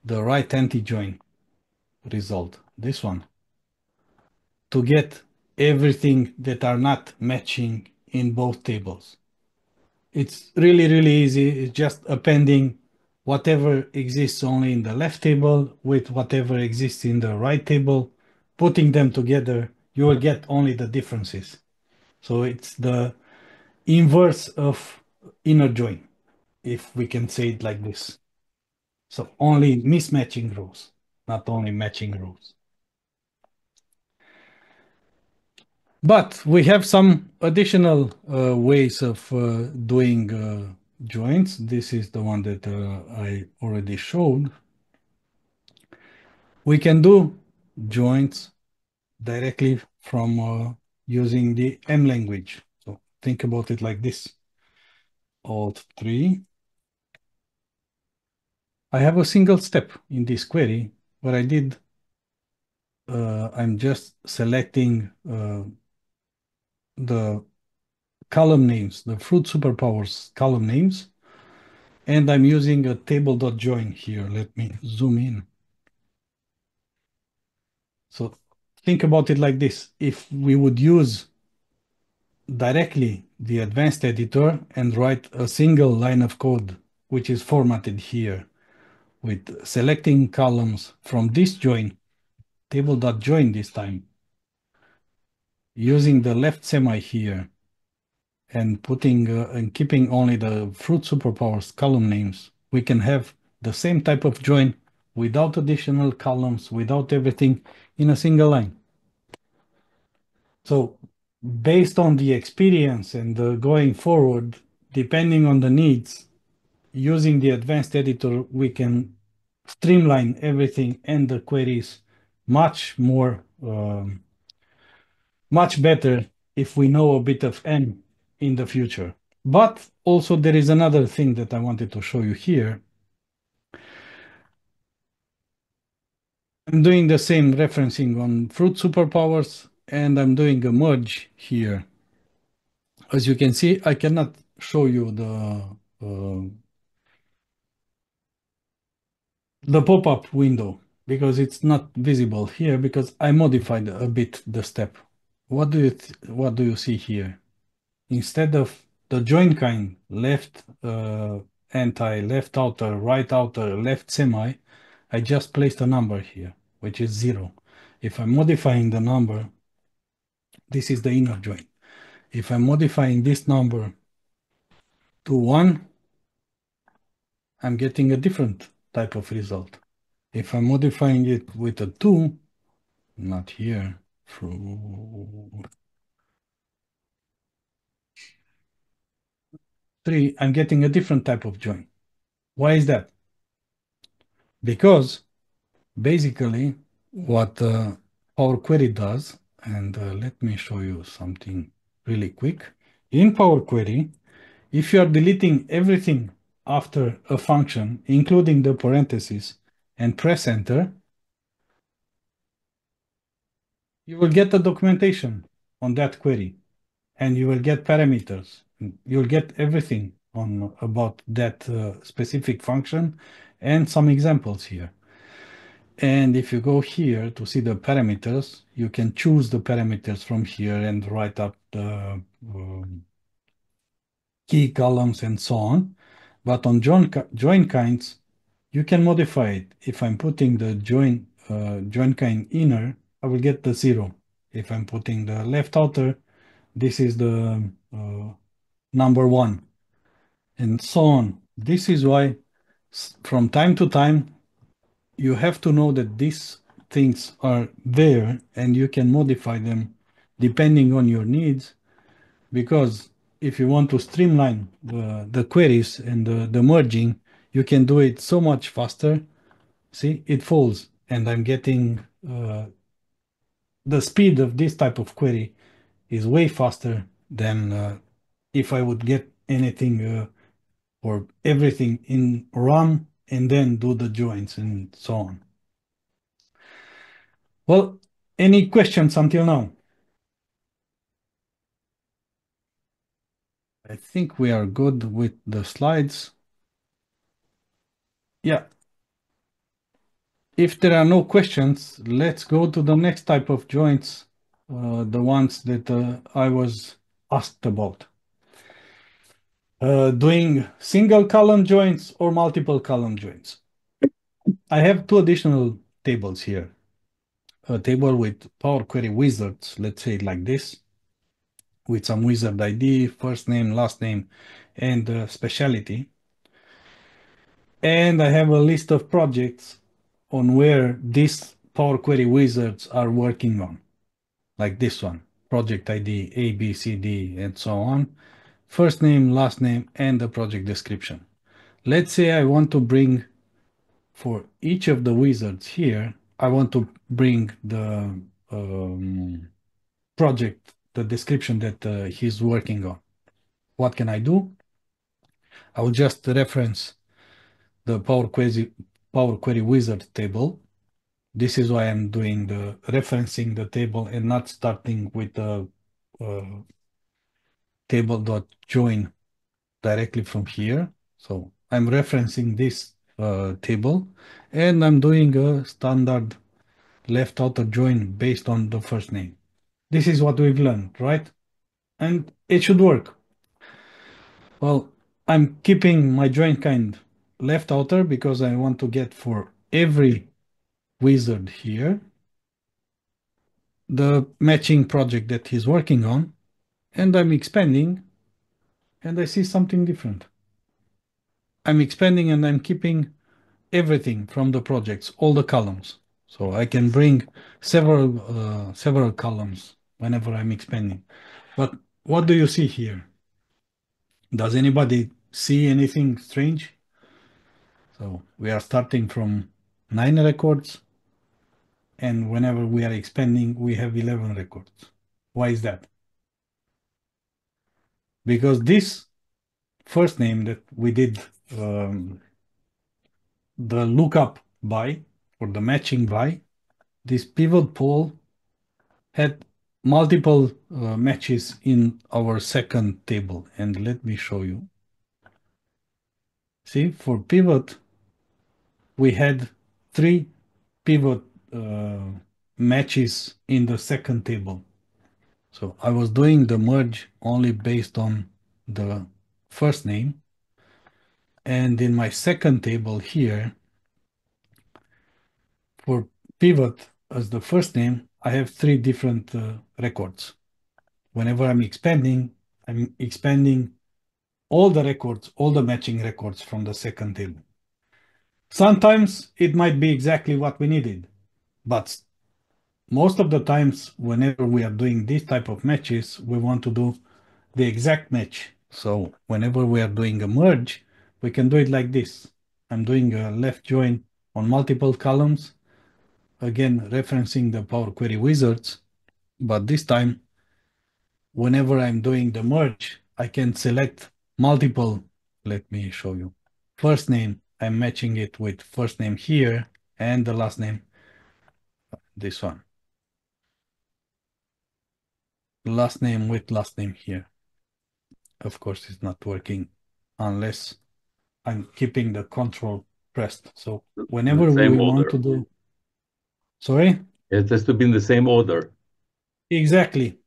the right anti-join result, this one, to get everything that are not matching in both tables. It's really, really easy. It's just appending whatever exists only in the left table with whatever exists in the right table, putting them together, you will get only the differences. So it's the inverse of inner join, if we can say it like this. So only mismatching rows, not only matching rows. But we have some additional ways of doing joins. This is the one that I already showed. We can do joins directly from using the M language. So think about it like this. Alt-3. I have a single step in this query. What I did, I'm just selecting the column names, the fruit superpowers column names, and I'm using a table.join here. Let me zoom in. So think about it like this. If we would use directly the advanced editor and write a single line of code, which is formatted here with selecting columns from this join, table.join this time, using the left semi here, and putting and keeping only the fruit superpowers column names, we can have the same type of join without additional columns, without everything, in a single line. So based on the experience and going forward, depending on the needs, using the advanced editor, we can streamline everything and the queries much more, much better if we know a bit of M in the future. But also there is another thing that I wanted to show you here. I'm doing the same referencing on fruit superpowers, and I'm doing a merge here. As you can see, I cannot show you the pop-up window because it's not visible here because I modified a bit the step. What do you see here? Instead of the join kind, left anti, left outer, right outer, left semi, I just placed a number here, which is 0. If I'm modifying the number, this is the inner join. If I'm modifying this number to 1, I'm getting a different type of result. If I'm modifying it with a 2, not here, through 3, I'm getting a different type of join. Why is that? Because basically what Power Query does, and let me show you something really quick. In Power Query, if you are deleting everything after a function, including the parentheses, and press enter, you will get the documentation on that query, and you will get parameters. You'll get everything on about that specific function and some examples here. And if you go here to see the parameters, you can choose the parameters from here and write up the key columns and so on. But on join kinds, you can modify it. If I'm putting the join kind inner, I will get the 0. If I'm putting the left outer, this is the number 1, and so on. This is why from time to time, you have to know that these things are there and you can modify them depending on your needs, because if you want to streamline the queries and the merging, you can do it so much faster. See, it falls, and I'm getting the speed of this type of query is way faster than if I would get anything or everything in run and then do the joins and so on. Well, any questions until now? I think we are good with the slides. Yeah. If there are no questions, let's go to the next type of joints, the ones that I was asked about. Doing single column joints or multiple column joints. I have 2 additional tables here. A table with Power Query wizards, let's say like this, with some wizard ID, first name, last name, and specialty. And I have a list of projects on where these Power Query wizards are working on, like this one, project ID, A, B, C, D, and so on, first name, last name, and the project description. Let's say I want to bring, for each of the wizards here, I want to bring the project, the description that he's working on. What can I do? I will just reference the Power Query wizard table. This is why I'm doing the referencing the table and not starting with the table.join directly from here. So I'm referencing this table, and I'm doing a standard left outer join based on the first name. This is what we've learned, right? And it should work. Well, I'm keeping my join kind left outer because I want to get for every wizard here the matching project that he's working on, and I'm expanding, and I see something different. I'm expanding and I'm keeping everything from the projects, all the columns. So I can bring several columns whenever I'm expanding. But what do you see here? Does anybody see anything strange? So we are starting from 9 records, and whenever we are expanding, we have 11 records. Why is that? Because this first name that we did the lookup by, or the matching by, this pivot pole had multiple matches in our second table. And let me show you. See, for pivot, we had 3 pivot matches in the second table. So I was doing the merge only based on the first name. And in my second table here, for pivot as the first name, I have 3 different records. Whenever I'm expanding all the records, all the matching records from the second table. Sometimes it might be exactly what we needed, but most of the times, whenever we are doing this type of matches, we want to do the exact match. So whenever we are doing a merge, we can do it like this. I'm doing a left join on multiple columns, again, referencing the Power Query wizards, but this time, whenever I'm doing the merge, I can select multiple. Let me show you. First name, I'm matching it with first name here and the last name, this one. Last name with last name here. Of course, it's not working unless I'm keeping the control pressed. So whenever we want to do, sorry? It has to be in the same order. Exactly.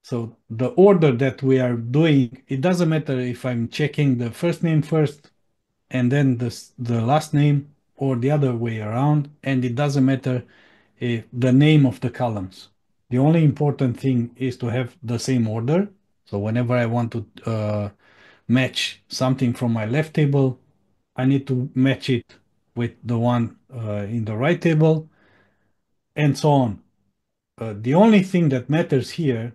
So the order that we are doing, it doesn't matter if I'm checking the first name first and then the last name or the other way around, and it doesn't matter if the name of the columns. The only important thing is to have the same order. So whenever I want to match something from my left table, I need to match it with the one in the right table, and so on. The only thing that matters here,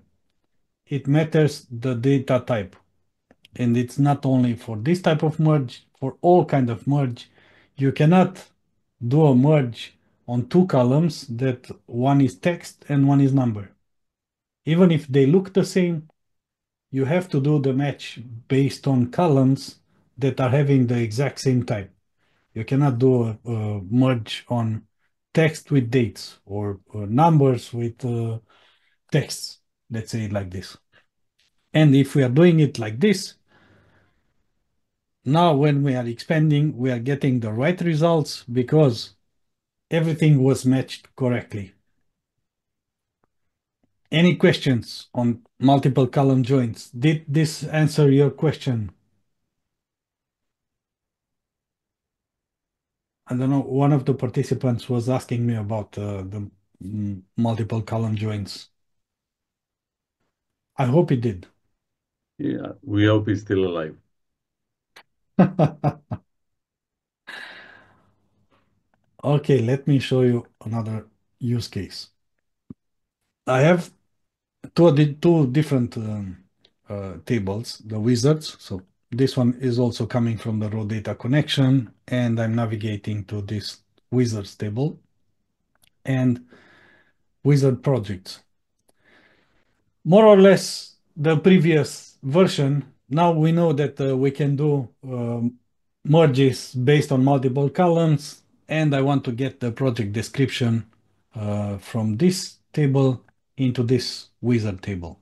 it matters the data type. And it's not only for this type of merge, for all kind of merge. You cannot do a merge on 2 columns that one is text and one is number. Even if they look the same, you have to do the match based on columns that are having the exact same type. You cannot do a merge on text with dates or numbers with texts, let's say it like this. And if we are doing it like this, now when we are expanding, we are getting the right results because everything was matched correctly. Any questions on multiple column joins? Did this answer your question? I don't know, one of the participants was asking me about the multiple column joins. I hope it did. Yeah, we hope he's still alive. Okay, let me show you another use case. I have two different tables, the wizards. So this one is also coming from the raw data connection, and I'm navigating to this wizards table and wizard projects. More or less the previous version. Now we know that we can do merges based on multiple columns, and I want to get the project description from this table into this wizard table.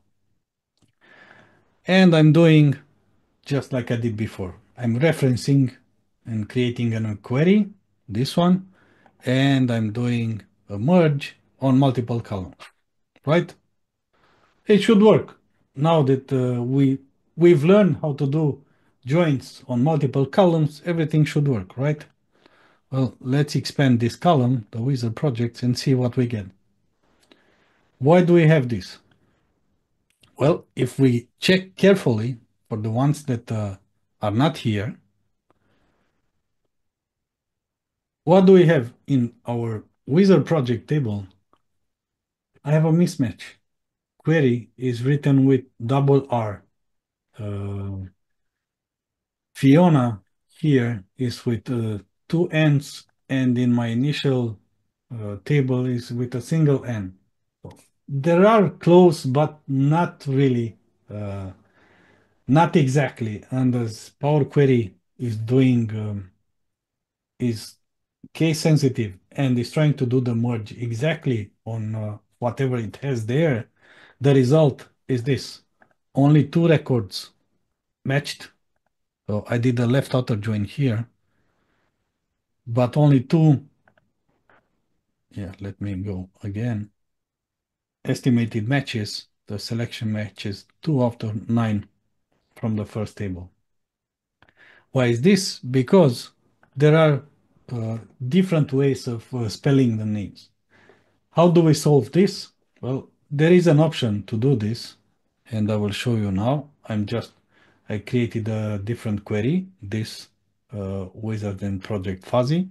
And I'm doing just like I did before. I'm referencing and creating a query, this one, and I'm doing a merge on multiple columns, right? It should work. Now that we've learned how to do joins on multiple columns, everything should work, right? Well, let's expand this column, the wizard projects, and see what we get. Why do we have this? Well, if we check carefully for the ones that are not here, what do we have in our wizard project table? I have a mismatch. Query is written with double R. Fiona here is with 2 N's, and in my initial table is with a single N. There are close, but not really, not exactly. And as Power Query is doing, is case sensitive and is trying to do the merge exactly on whatever it has there, The result is this. Only 2 records matched. So I did a left outer join here, but only 2. Yeah, let me go again. Estimated matches, the selection matches 2 out of 9 from the first table. Why is this? Because there are different ways of spelling the names. How do we solve this? Well, there is an option to do this, and I will show you now. I created a different query, this wizard and project fuzzy,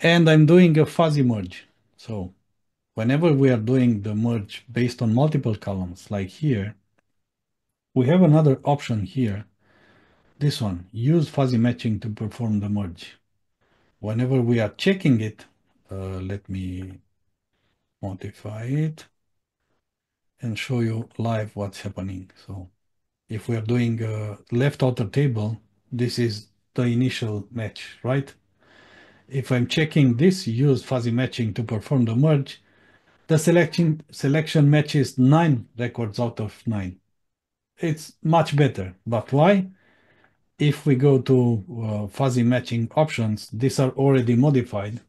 and I'm doing a fuzzy merge. So whenever we are doing the merge based on multiple columns, like here, we have another option here. This one, use fuzzy matching to perform the merge. Whenever we are checking it, let me modify it and show you live what's happening. So if we are doing a left outer table, this is the initial match, right? If I'm checking this, use fuzzy matching to perform the merge, the selection matches 9 records out of 9. It's much better, but why? If we go to fuzzy matching options, these are already modified.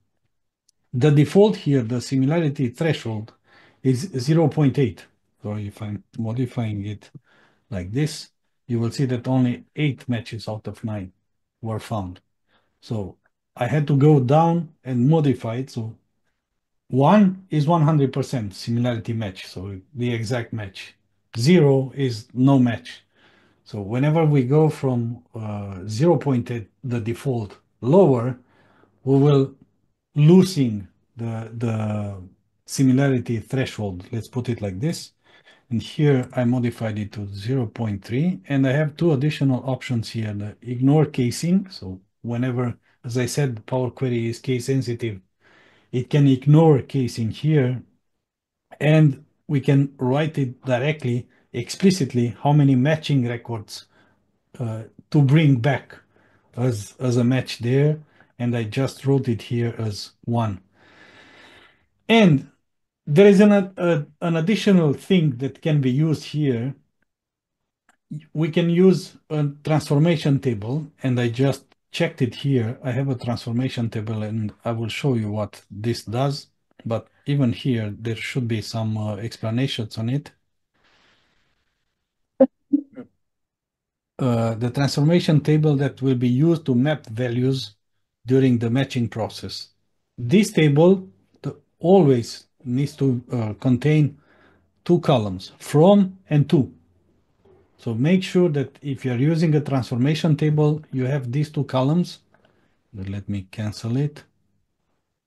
The default here, the similarity threshold, is 0.8. So if I'm modifying it like this, you will see that only 8 matches out of 9 were found. So I had to go down and modify it. So 1 is 100% similarity match, so the exact match. 0 is no match. So whenever we go from 0.8, the default, lower, we will losing the similarity threshold. Let's put it like this. And here I modified it to 0.3, and I have 2 additional options here. The ignore casing. So whenever, as I said, Power Query is case sensitive, it can ignore casing here, and we can write it directly, explicitly, how many matching records to bring back as a match there. And I just wrote it here as 1. And there is an additional thing that can be used here. We can use a transformation table, and I just checked it here. I have a transformation table, and I will show you what this does. But even here, there should be some explanations on it. The transformation table that will be used to map values during the matching process. This table always needs to contain 2 columns, from and to. So make sure that if you're using a transformation table, you have these 2 columns. Let me cancel it.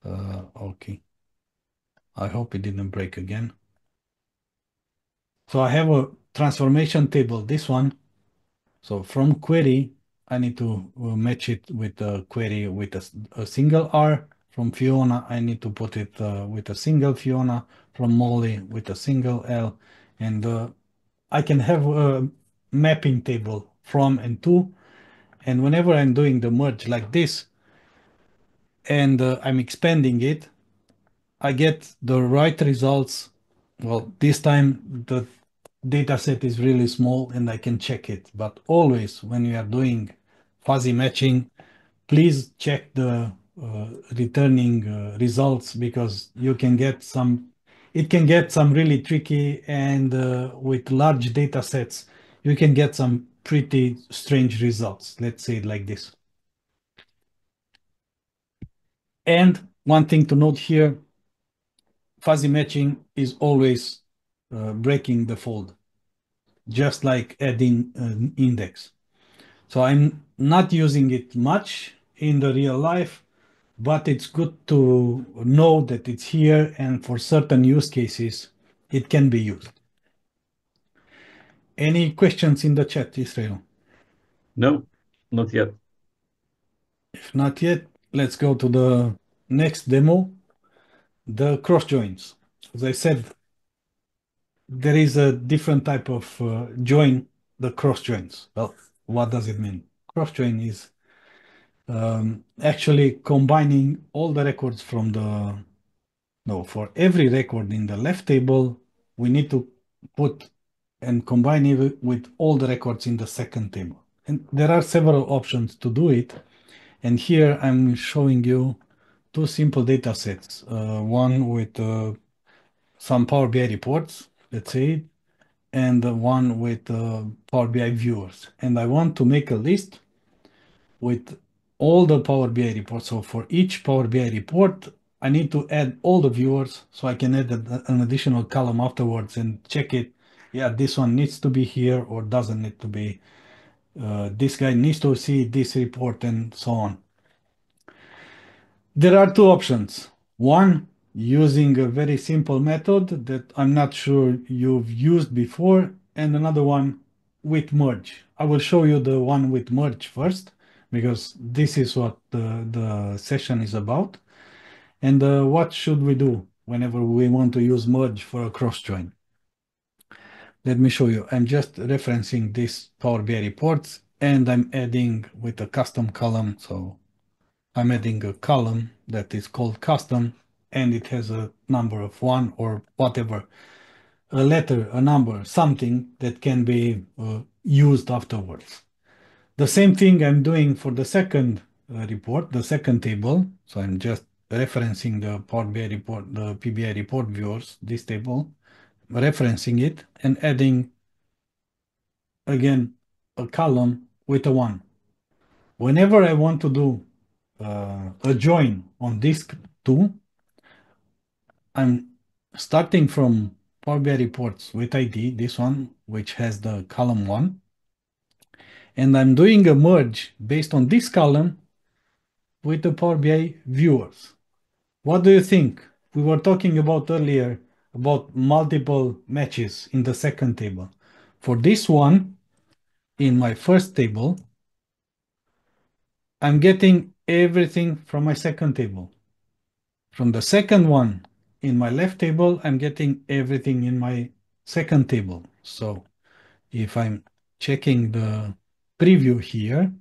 Okay. I hope it didn't break again. So I have a transformation table, this one. So from query, I need to match it with a query with a single R. From Fiona, I need to put it with a single Fiona. From Molly with a single L. And I can have a mapping table from and to. And whenever I'm doing the merge like this, and I'm expanding it, I get the right results. Well, this time the data set is really small and I can check it. But always when you are doing fuzzy matching, please check the returning results, because you can get some, it can get some really tricky, and with large data sets, you can get some pretty strange results. Let's say it like this. And one thing to note here, fuzzy matching is always breaking the fold, just like adding an index. So I'm not using it much in the real life, but it's good to know that it's here, and for certain use cases, it can be used. Any questions in the chat, Israel? No, not yet. If not yet, let's go to the next demo, the cross joins. As I said, there is a different type of join, the cross joins. Well, what does it mean? Cross join is actually combining all the records from the, no, for every record in the left table, we need to put and combine it with all the records in the second table. And there are several options to do it. And here I'm showing you two simple data sets. One with some Power BI reports, let's say, and one with Power BI viewers. And I want to make a list with all the Power BI reports. So for each Power BI report, I need to add all the viewers so I can add an additional column afterwards and check it. Yeah, this one needs to be here or doesn't need to be. This guy needs to see this report and so on. There are two options. One, using a very simple method that I'm not sure you've used before, and another one with merge. I will show you the one with merge first, because this is what the session is about. And what should we do whenever we want to use merge for a cross join? Let me show you. I'm just referencing this Power BI reports, and I'm adding with a custom column. So I'm adding a column that is called custom, and it has a number of 1 or whatever, a letter, a number, something that can be used afterwards. The same thing I'm doing for the second report, the second table. So I'm just referencing the Power BI report, the PBI report viewers, this table, referencing it and adding again a column with a 1. Whenever I want to do a join on these two, I'm starting from Power BI reports with ID, this one, which has the column 1, and I'm doing a merge based on this column with the Power BI viewers. What do you think? We were talking about earlier about multiple matches in the second table. For this one, in my first table, I'm getting everything from my second table. From the second one, in my left table, I'm getting everything in my second table. So if I'm checking the preview here,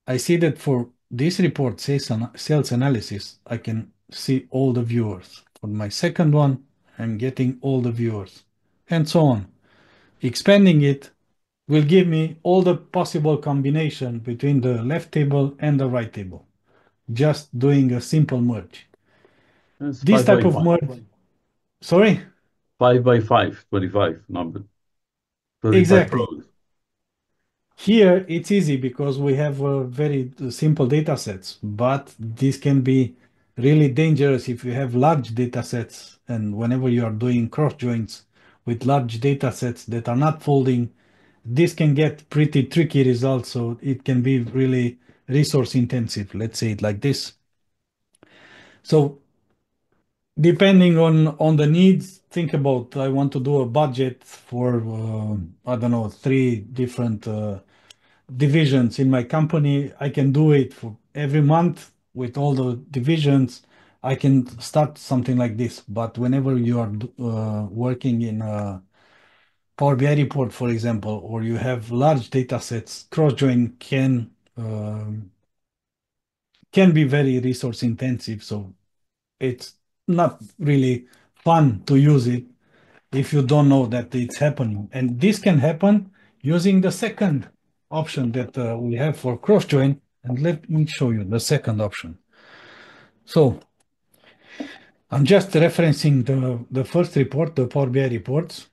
I see that for this report, sales analysis, I can see all the viewers. For my second one, I'm getting all the viewers, and so on. Expanding it will give me all the possible combination between the left table and the right table, just doing a simple merge. It's This 5 type by of 5. merge, sorry? 5 by 5, 25 number. 25 Exactly. rows. Here it's easy because we have very simple data sets, but this can be really dangerous if you have large data sets, and whenever you are doing cross joins with large data sets that are not folding, this can get pretty tricky results. So it can be really resource intensive, let's say it like this. So depending on the needs, think about, I want to do a budget for, I don't know, 3 different divisions in my company. I can do it for every month with all the divisions. I can start something like this. But whenever you are working in a Power BI report, for example, or you have large data sets, cross-join can be very resource intensive. So it's not really fun to use it if you don't know that it's happening. And this can happen using the second option that we have for cross join. And let me show you the second option. So I'm just referencing the first report, the Power BI reports,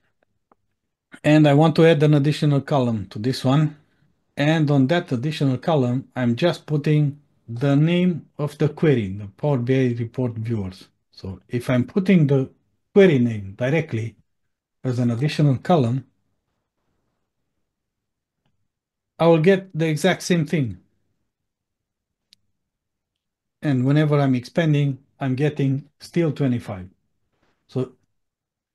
and I want to add an additional column to this one. And on that additional column, I'm just putting the name of the query, the Power BI report viewers. So if I'm putting the query name directly as an additional column, I will get the exact same thing. And whenever I'm expanding, I'm getting still 25. So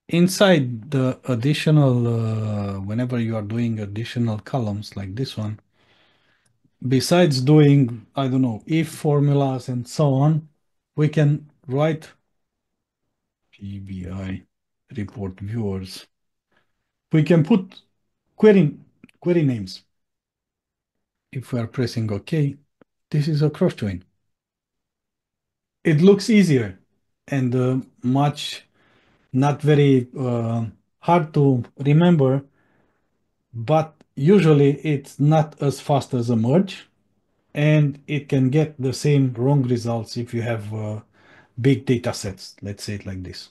inside the additional, whenever you are doing additional columns like this one, besides doing, I don't know, if formulas and so on, we can write PBI report viewers. We can put query names. If we are pressing OK, this is a cross join. It looks easier and much not very hard to remember, but usually it's not as fast as a merge, and it can get the same wrong results if you have big data sets. Let's say it like this.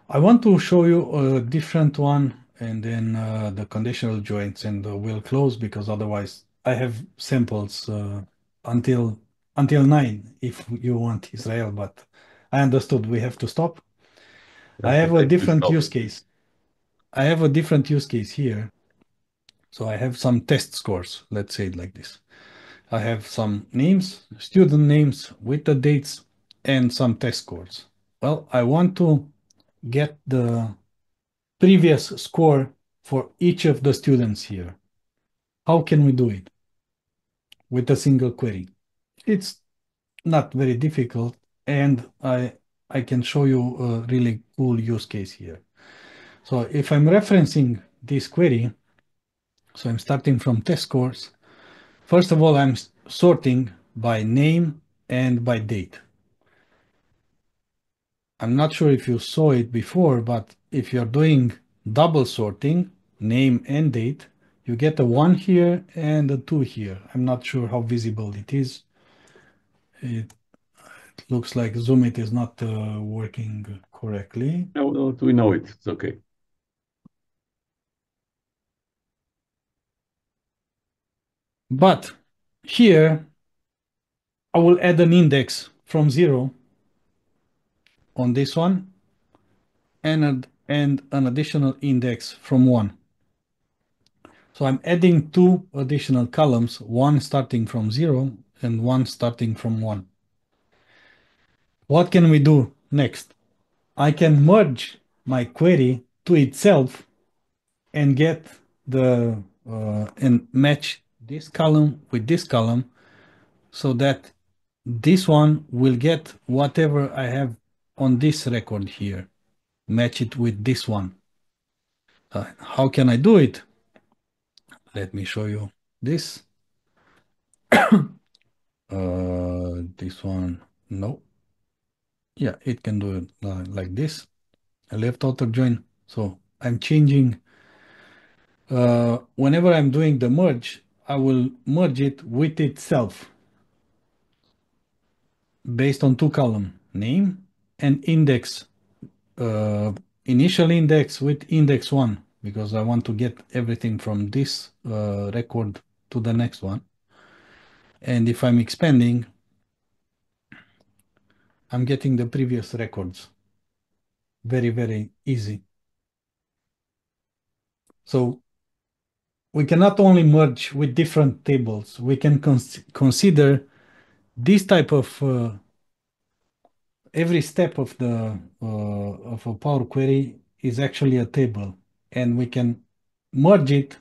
I want to show you a different one, and then the conditional joins, and we'll close because otherwise I have samples until 9 if you want, Israel, but I understood we have to stop. I have a different use case. I have a different use case here. So I have some test scores, let's say it like this. I have some names, student names with the dates, and some test scores. Well, I want to get the previous score for each of the students here. How can we do it? With a single query. It's not very difficult, and I can show you a really cool use case here. So if I'm referencing this query, so I'm starting from test scores. First of all, I'm sorting by name and by date. I'm not sure if you saw it before, but if you're doing double sorting, name and date, you get a 1 here and a 2 here. I'm not sure how visible it is. It looks like Zoom it is not working correctly. No, we know it. It's okay. But here, I will add an index from 0 on this one and an additional index from 1. So I'm adding 2 additional columns, one starting from 0 and one starting from 1. What can we do next? I can merge my query to itself and get the and match this column with this column so that this one will get whatever I have on this record here. Match it with this one. How can I do it? Let me show you this. This one, no. Yeah, it can do it like this. A left outer join. So I'm changing. Whenever I'm doing the merge, I will merge it with itself based on 2 column, name and index. Initial index with index 1, because I want to get everything from this record to the next one. And if I'm expanding, I'm getting the previous records. Very, very easy. So we can not only merge with different tables, we can consider this type of every step of the of a Power Query is actually a table, and we can merge it.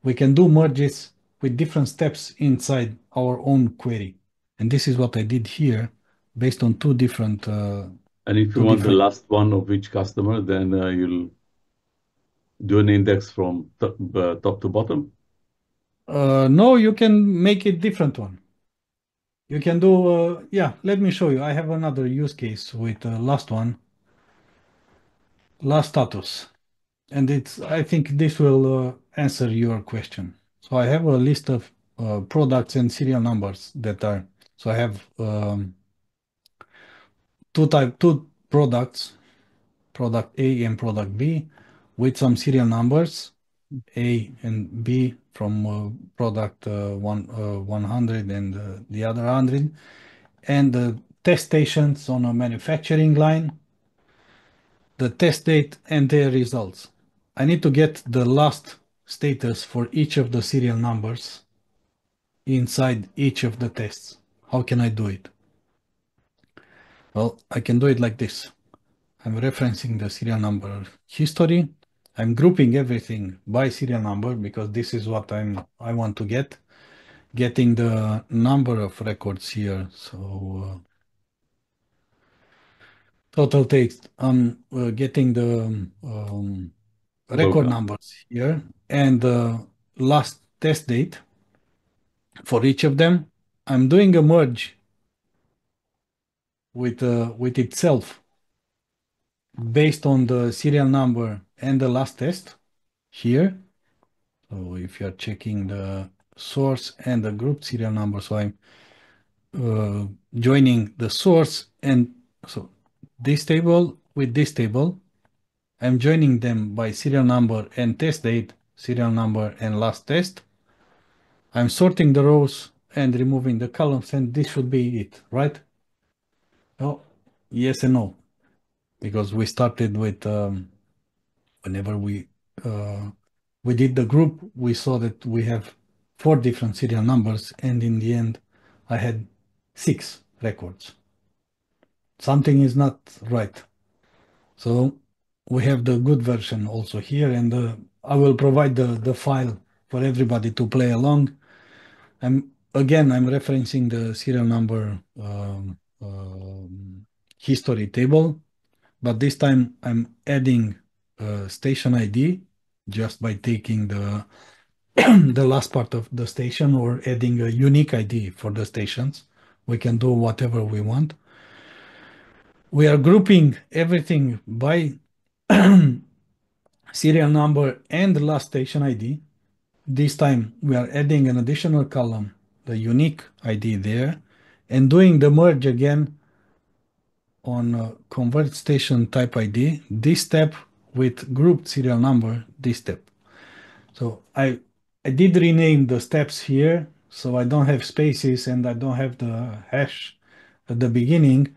We can do merges with different steps inside our own query, and this is what I did here, based on 2 different. And if you want the last one of each customer, then you'll do an index from top to bottom. No, you can make it different one. You can do, yeah, let me show you. I have another use case with the last one, last status. And I think this will answer your question. So I have a list of products and serial numbers that are, so I have 2 products, product A and product B, with some serial numbers, A and B from product 100 and the other 100, and the test stations on a manufacturing line, the test date and their results. I need to get the last status for each of the serial numbers inside each of the tests. How can I do it? Well, I can do it like this. I'm referencing the serial number history. I'm grouping everything by serial number because this is what I want to get. Getting the number of records here. So total text. I'm getting the record numbers here and the last test date for each of them. I'm doing a merge with itself. based on the serial number and the last test here. So if you're checking the source and the group serial number, so I'm joining the source, and so this table with this table, I'm joining them by serial number and test date, serial number and last test. I'm sorting the rows and removing the columns, and this should be it, right? Oh, yes and no, because we started with whenever we did the group, we saw that we have 4 different serial numbers, and in the end, I had 6 records. Something is not right. So we have the good version also here, and I will provide the file for everybody to play along. I'm referencing the serial number history table, but this time I'm adding station ID just by taking the the last part of the station or adding a unique ID for the stations. We can do whatever we want. We are grouping everything by serial number and last station ID. This time we are adding an additional column, the unique ID there, and doing the merge again on convert station type ID, this step with grouped serial number, this step. So I did rename the steps here, so I don't have spaces and I don't have the hash at the beginning.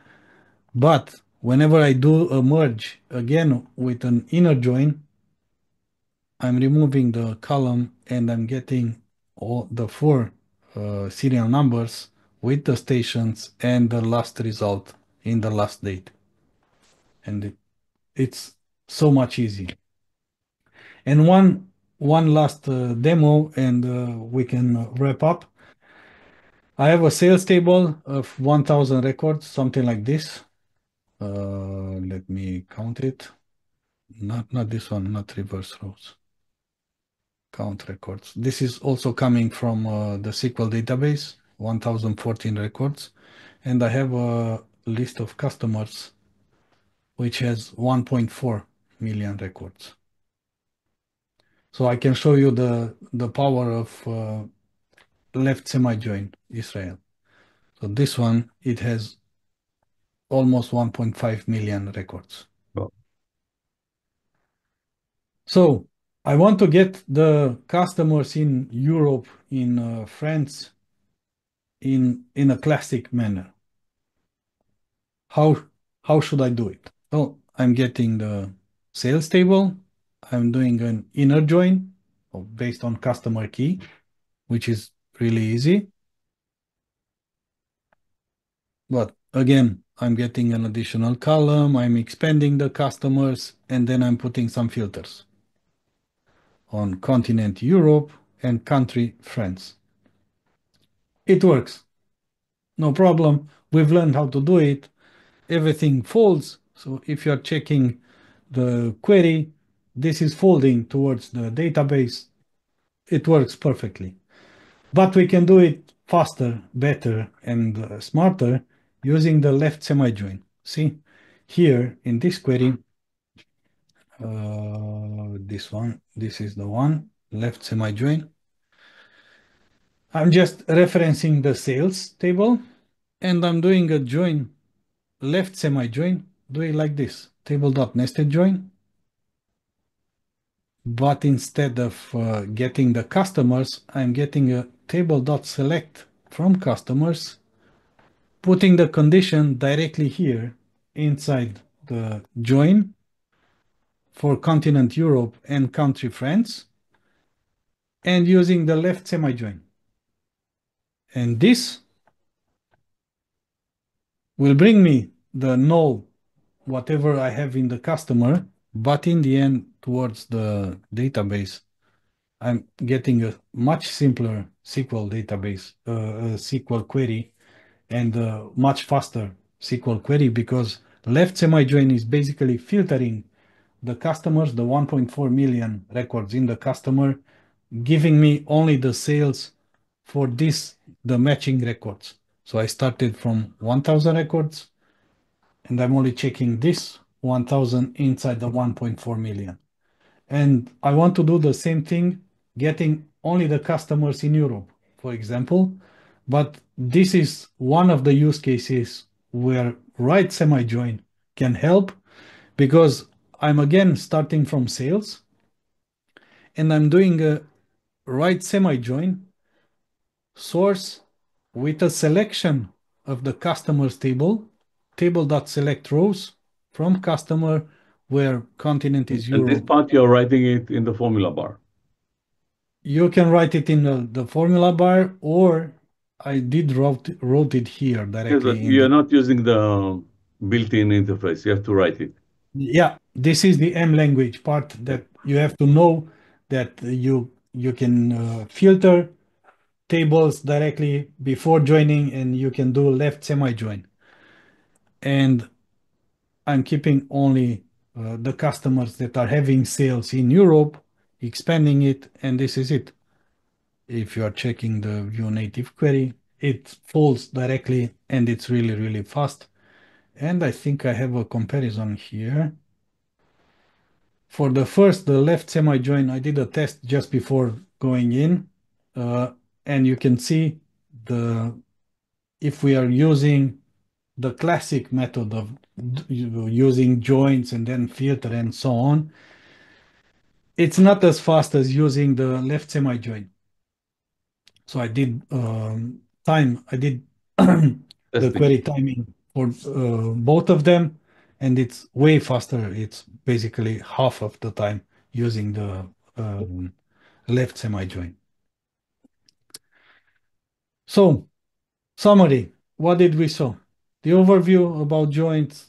But whenever I do a merge again with an inner join, I'm removing the column and I'm getting all the 4 serial numbers with the stations and the last result in the last date. And it's so much easy. And one last demo, and we can wrap up. I have a sales table of 1,000 records, something like this. Let me count it. Not this one, not reverse rows. Count records. This is also coming from the SQL database, 1,014 records. And I have a list of customers which has 1.4 million records. So I can show you the power of left semi-join Israel. So this one, it has almost 1.5 million records. Wow. So I want to get the customers in Europe, in France, in a classic manner. How should I do it? Well, I'm getting the sales table. I'm doing an inner join based on customer key, which is really easy. But again, I'm getting an additional column. I'm expanding the customers, and then I'm putting some filters on continent Europe and country France. It works. No problem. We've learned how to do it. Everything folds. So if you're checking the query, this is folding towards the database. It works perfectly. But we can do it faster, better, and smarter using the left semi-join. See, here in this query, this one, this is the one, left semi-join. I'm just referencing the sales table, and I'm doing a join, left semi-join, do it like this, table.nested join. But instead of getting the customers, I'm getting a table.select from customers, putting the condition directly here inside the join for continent Europe and country France, and using the left semi-join. And this will bring me the null, whatever I have in the customer, but in the end, towards the database, I'm getting a much simpler SQL database, SQL query, and a much faster SQL query, because left semi-join is basically filtering the customers, the 1.4 million records in the customer, giving me only the sales for this, the matching records. So I started from 1,000 records, and I'm only checking this 1,000 inside the 1.4 million. And I want to do the same thing, getting only the customers in Europe, for example. But this is one of the use cases where right semi-join can help, because I'm again starting from sales and I'm doing a right semi-join source with a selection of the customers table.select rows from customer where continent is And this Europe. part, you're writing it in the formula bar. You can write it in the formula bar, or I did wrote it here Yes, directly but in you're the, not using the built-in interface. You have to write it. yeah, this is the M language part that you have to know, that you can filter tables directly before joining, and you can do left semi-join. And I'm keeping only the customers that are having sales in Europe, expanding it, and this is it. If you are checking the view native query, it folds directly and it's really, really fast. And I think I have a comparison here. For the left semi-join, I did a test just before going in, and you can see if we are using the classic method of using joins and then filter and so on, it's not as fast as using the left semi-join. So I did the query timing for both of them, and it's way faster. It's basically half of the time using the left semi-join. So, summary, what did we saw? The overview about joins.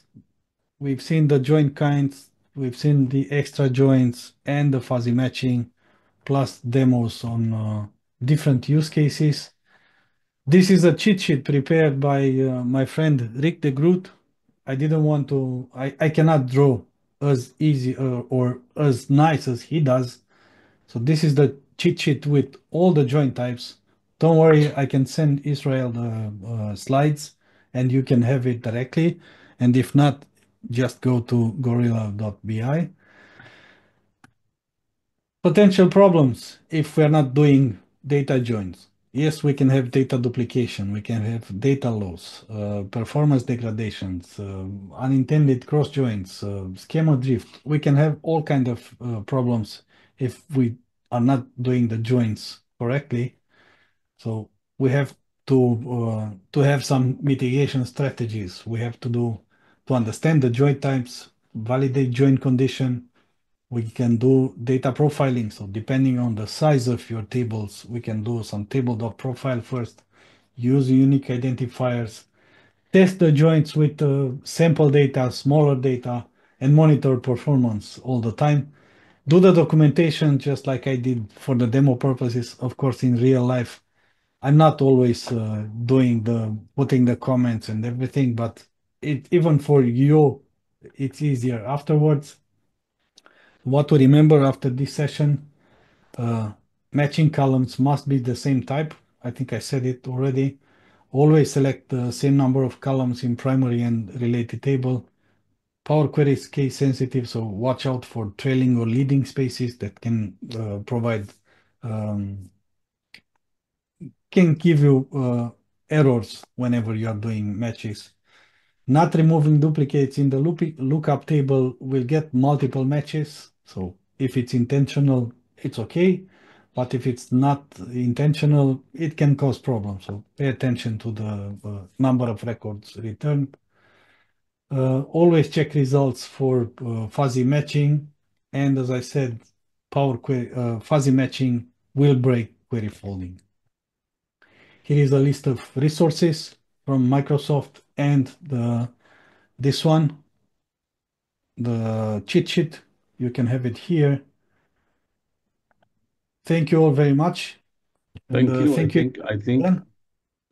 We've seen the joint kinds, we've seen the extra joins and the fuzzy matching, plus demos on different use cases. This is a cheat sheet prepared by my friend Rick de Groot. I didn't want to, I cannot draw as easy or as nice as he does. So this is the cheat sheet with all the join types. Don't worry, I can send Israel the slides and you can have it directly. And if not, just go to gorilla.bi. Potential problems if we're not doing data joins. Yes, we can have data duplication, we can have data loss, performance degradations, unintended cross joins, schema drift. We can have all kinds of problems if we are not doing the joins correctly. So we have to have some mitigation strategies. We have to understand the join types, validate join condition. We can do data profiling. So depending on the size of your tables, we can do some table.profile first, use unique identifiers, test the joints with sample data, smaller data, and monitor performance all the time. Do the documentation just like I did for the demo purposes. Of course, in real life, I'm not always putting the comments and everything, but even for you, it's easier afterwards. What to remember after this session, matching columns must be the same type. I think I said it already. Always select the same number of columns in primary and related table. Power Query is case sensitive, so watch out for trailing or leading spaces that can can give you errors whenever you are doing matches. Not removing duplicates in the lookup table will get multiple matches. So if it's intentional, it's okay. But if it's not intentional, it can cause problems. So pay attention to the number of records returned. Always check results for fuzzy matching. And as I said, fuzzy matching will break query folding. Here is a list of resources from Microsoft and this one, the cheat sheet. You can have it here. Thank you all very much. Thank you. I think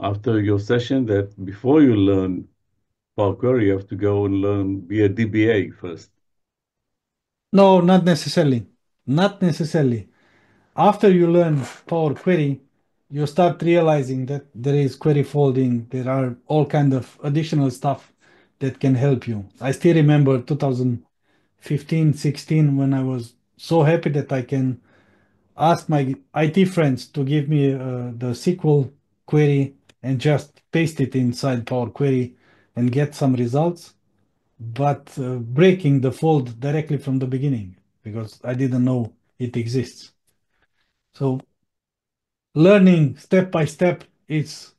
after your session that before you learn Power Query, you have to go and learn, be a DBA first. No, not necessarily. Not necessarily. After you learn Power Query, you start realizing that there is query folding. There are all kinds of additional stuff that can help you. I still remember 2015, 16, when I was so happy that I can ask my IT friends to give me the SQL query and just paste it inside Power Query and get some results, but breaking the fold directly from the beginning because I didn't know it exists. So learning step by step it's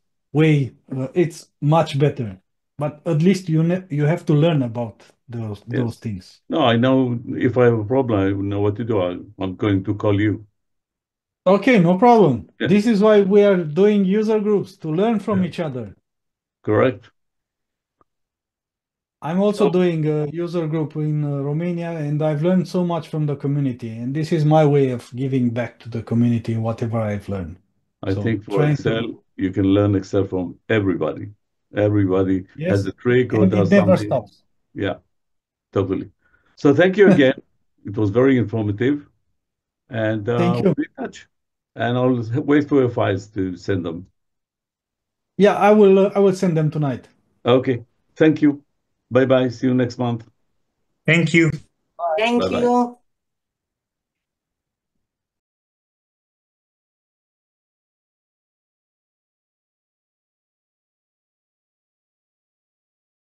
much better, but at least you have to learn about those things. No, I know if I have a problem, I know what to do. I'm going to call you. Okay, no problem. Yeah. This is why we are doing user groups, to learn from each other. Correct. I'm also doing a user group in Romania, and I've learned so much from the community. And this is my way of giving back to the community whatever I've learned. I think for Excel, you can learn Excel from everybody. Everybody has a trick or does something. It never stops. Yeah, totally. So thank you again. It was very informative. And Thank you. We'll be in touch. And I'll wait for your files to send them. Yeah, I will send them tonight. Okay. Thank you. Bye-bye. See you next month. Thank you. Bye-bye.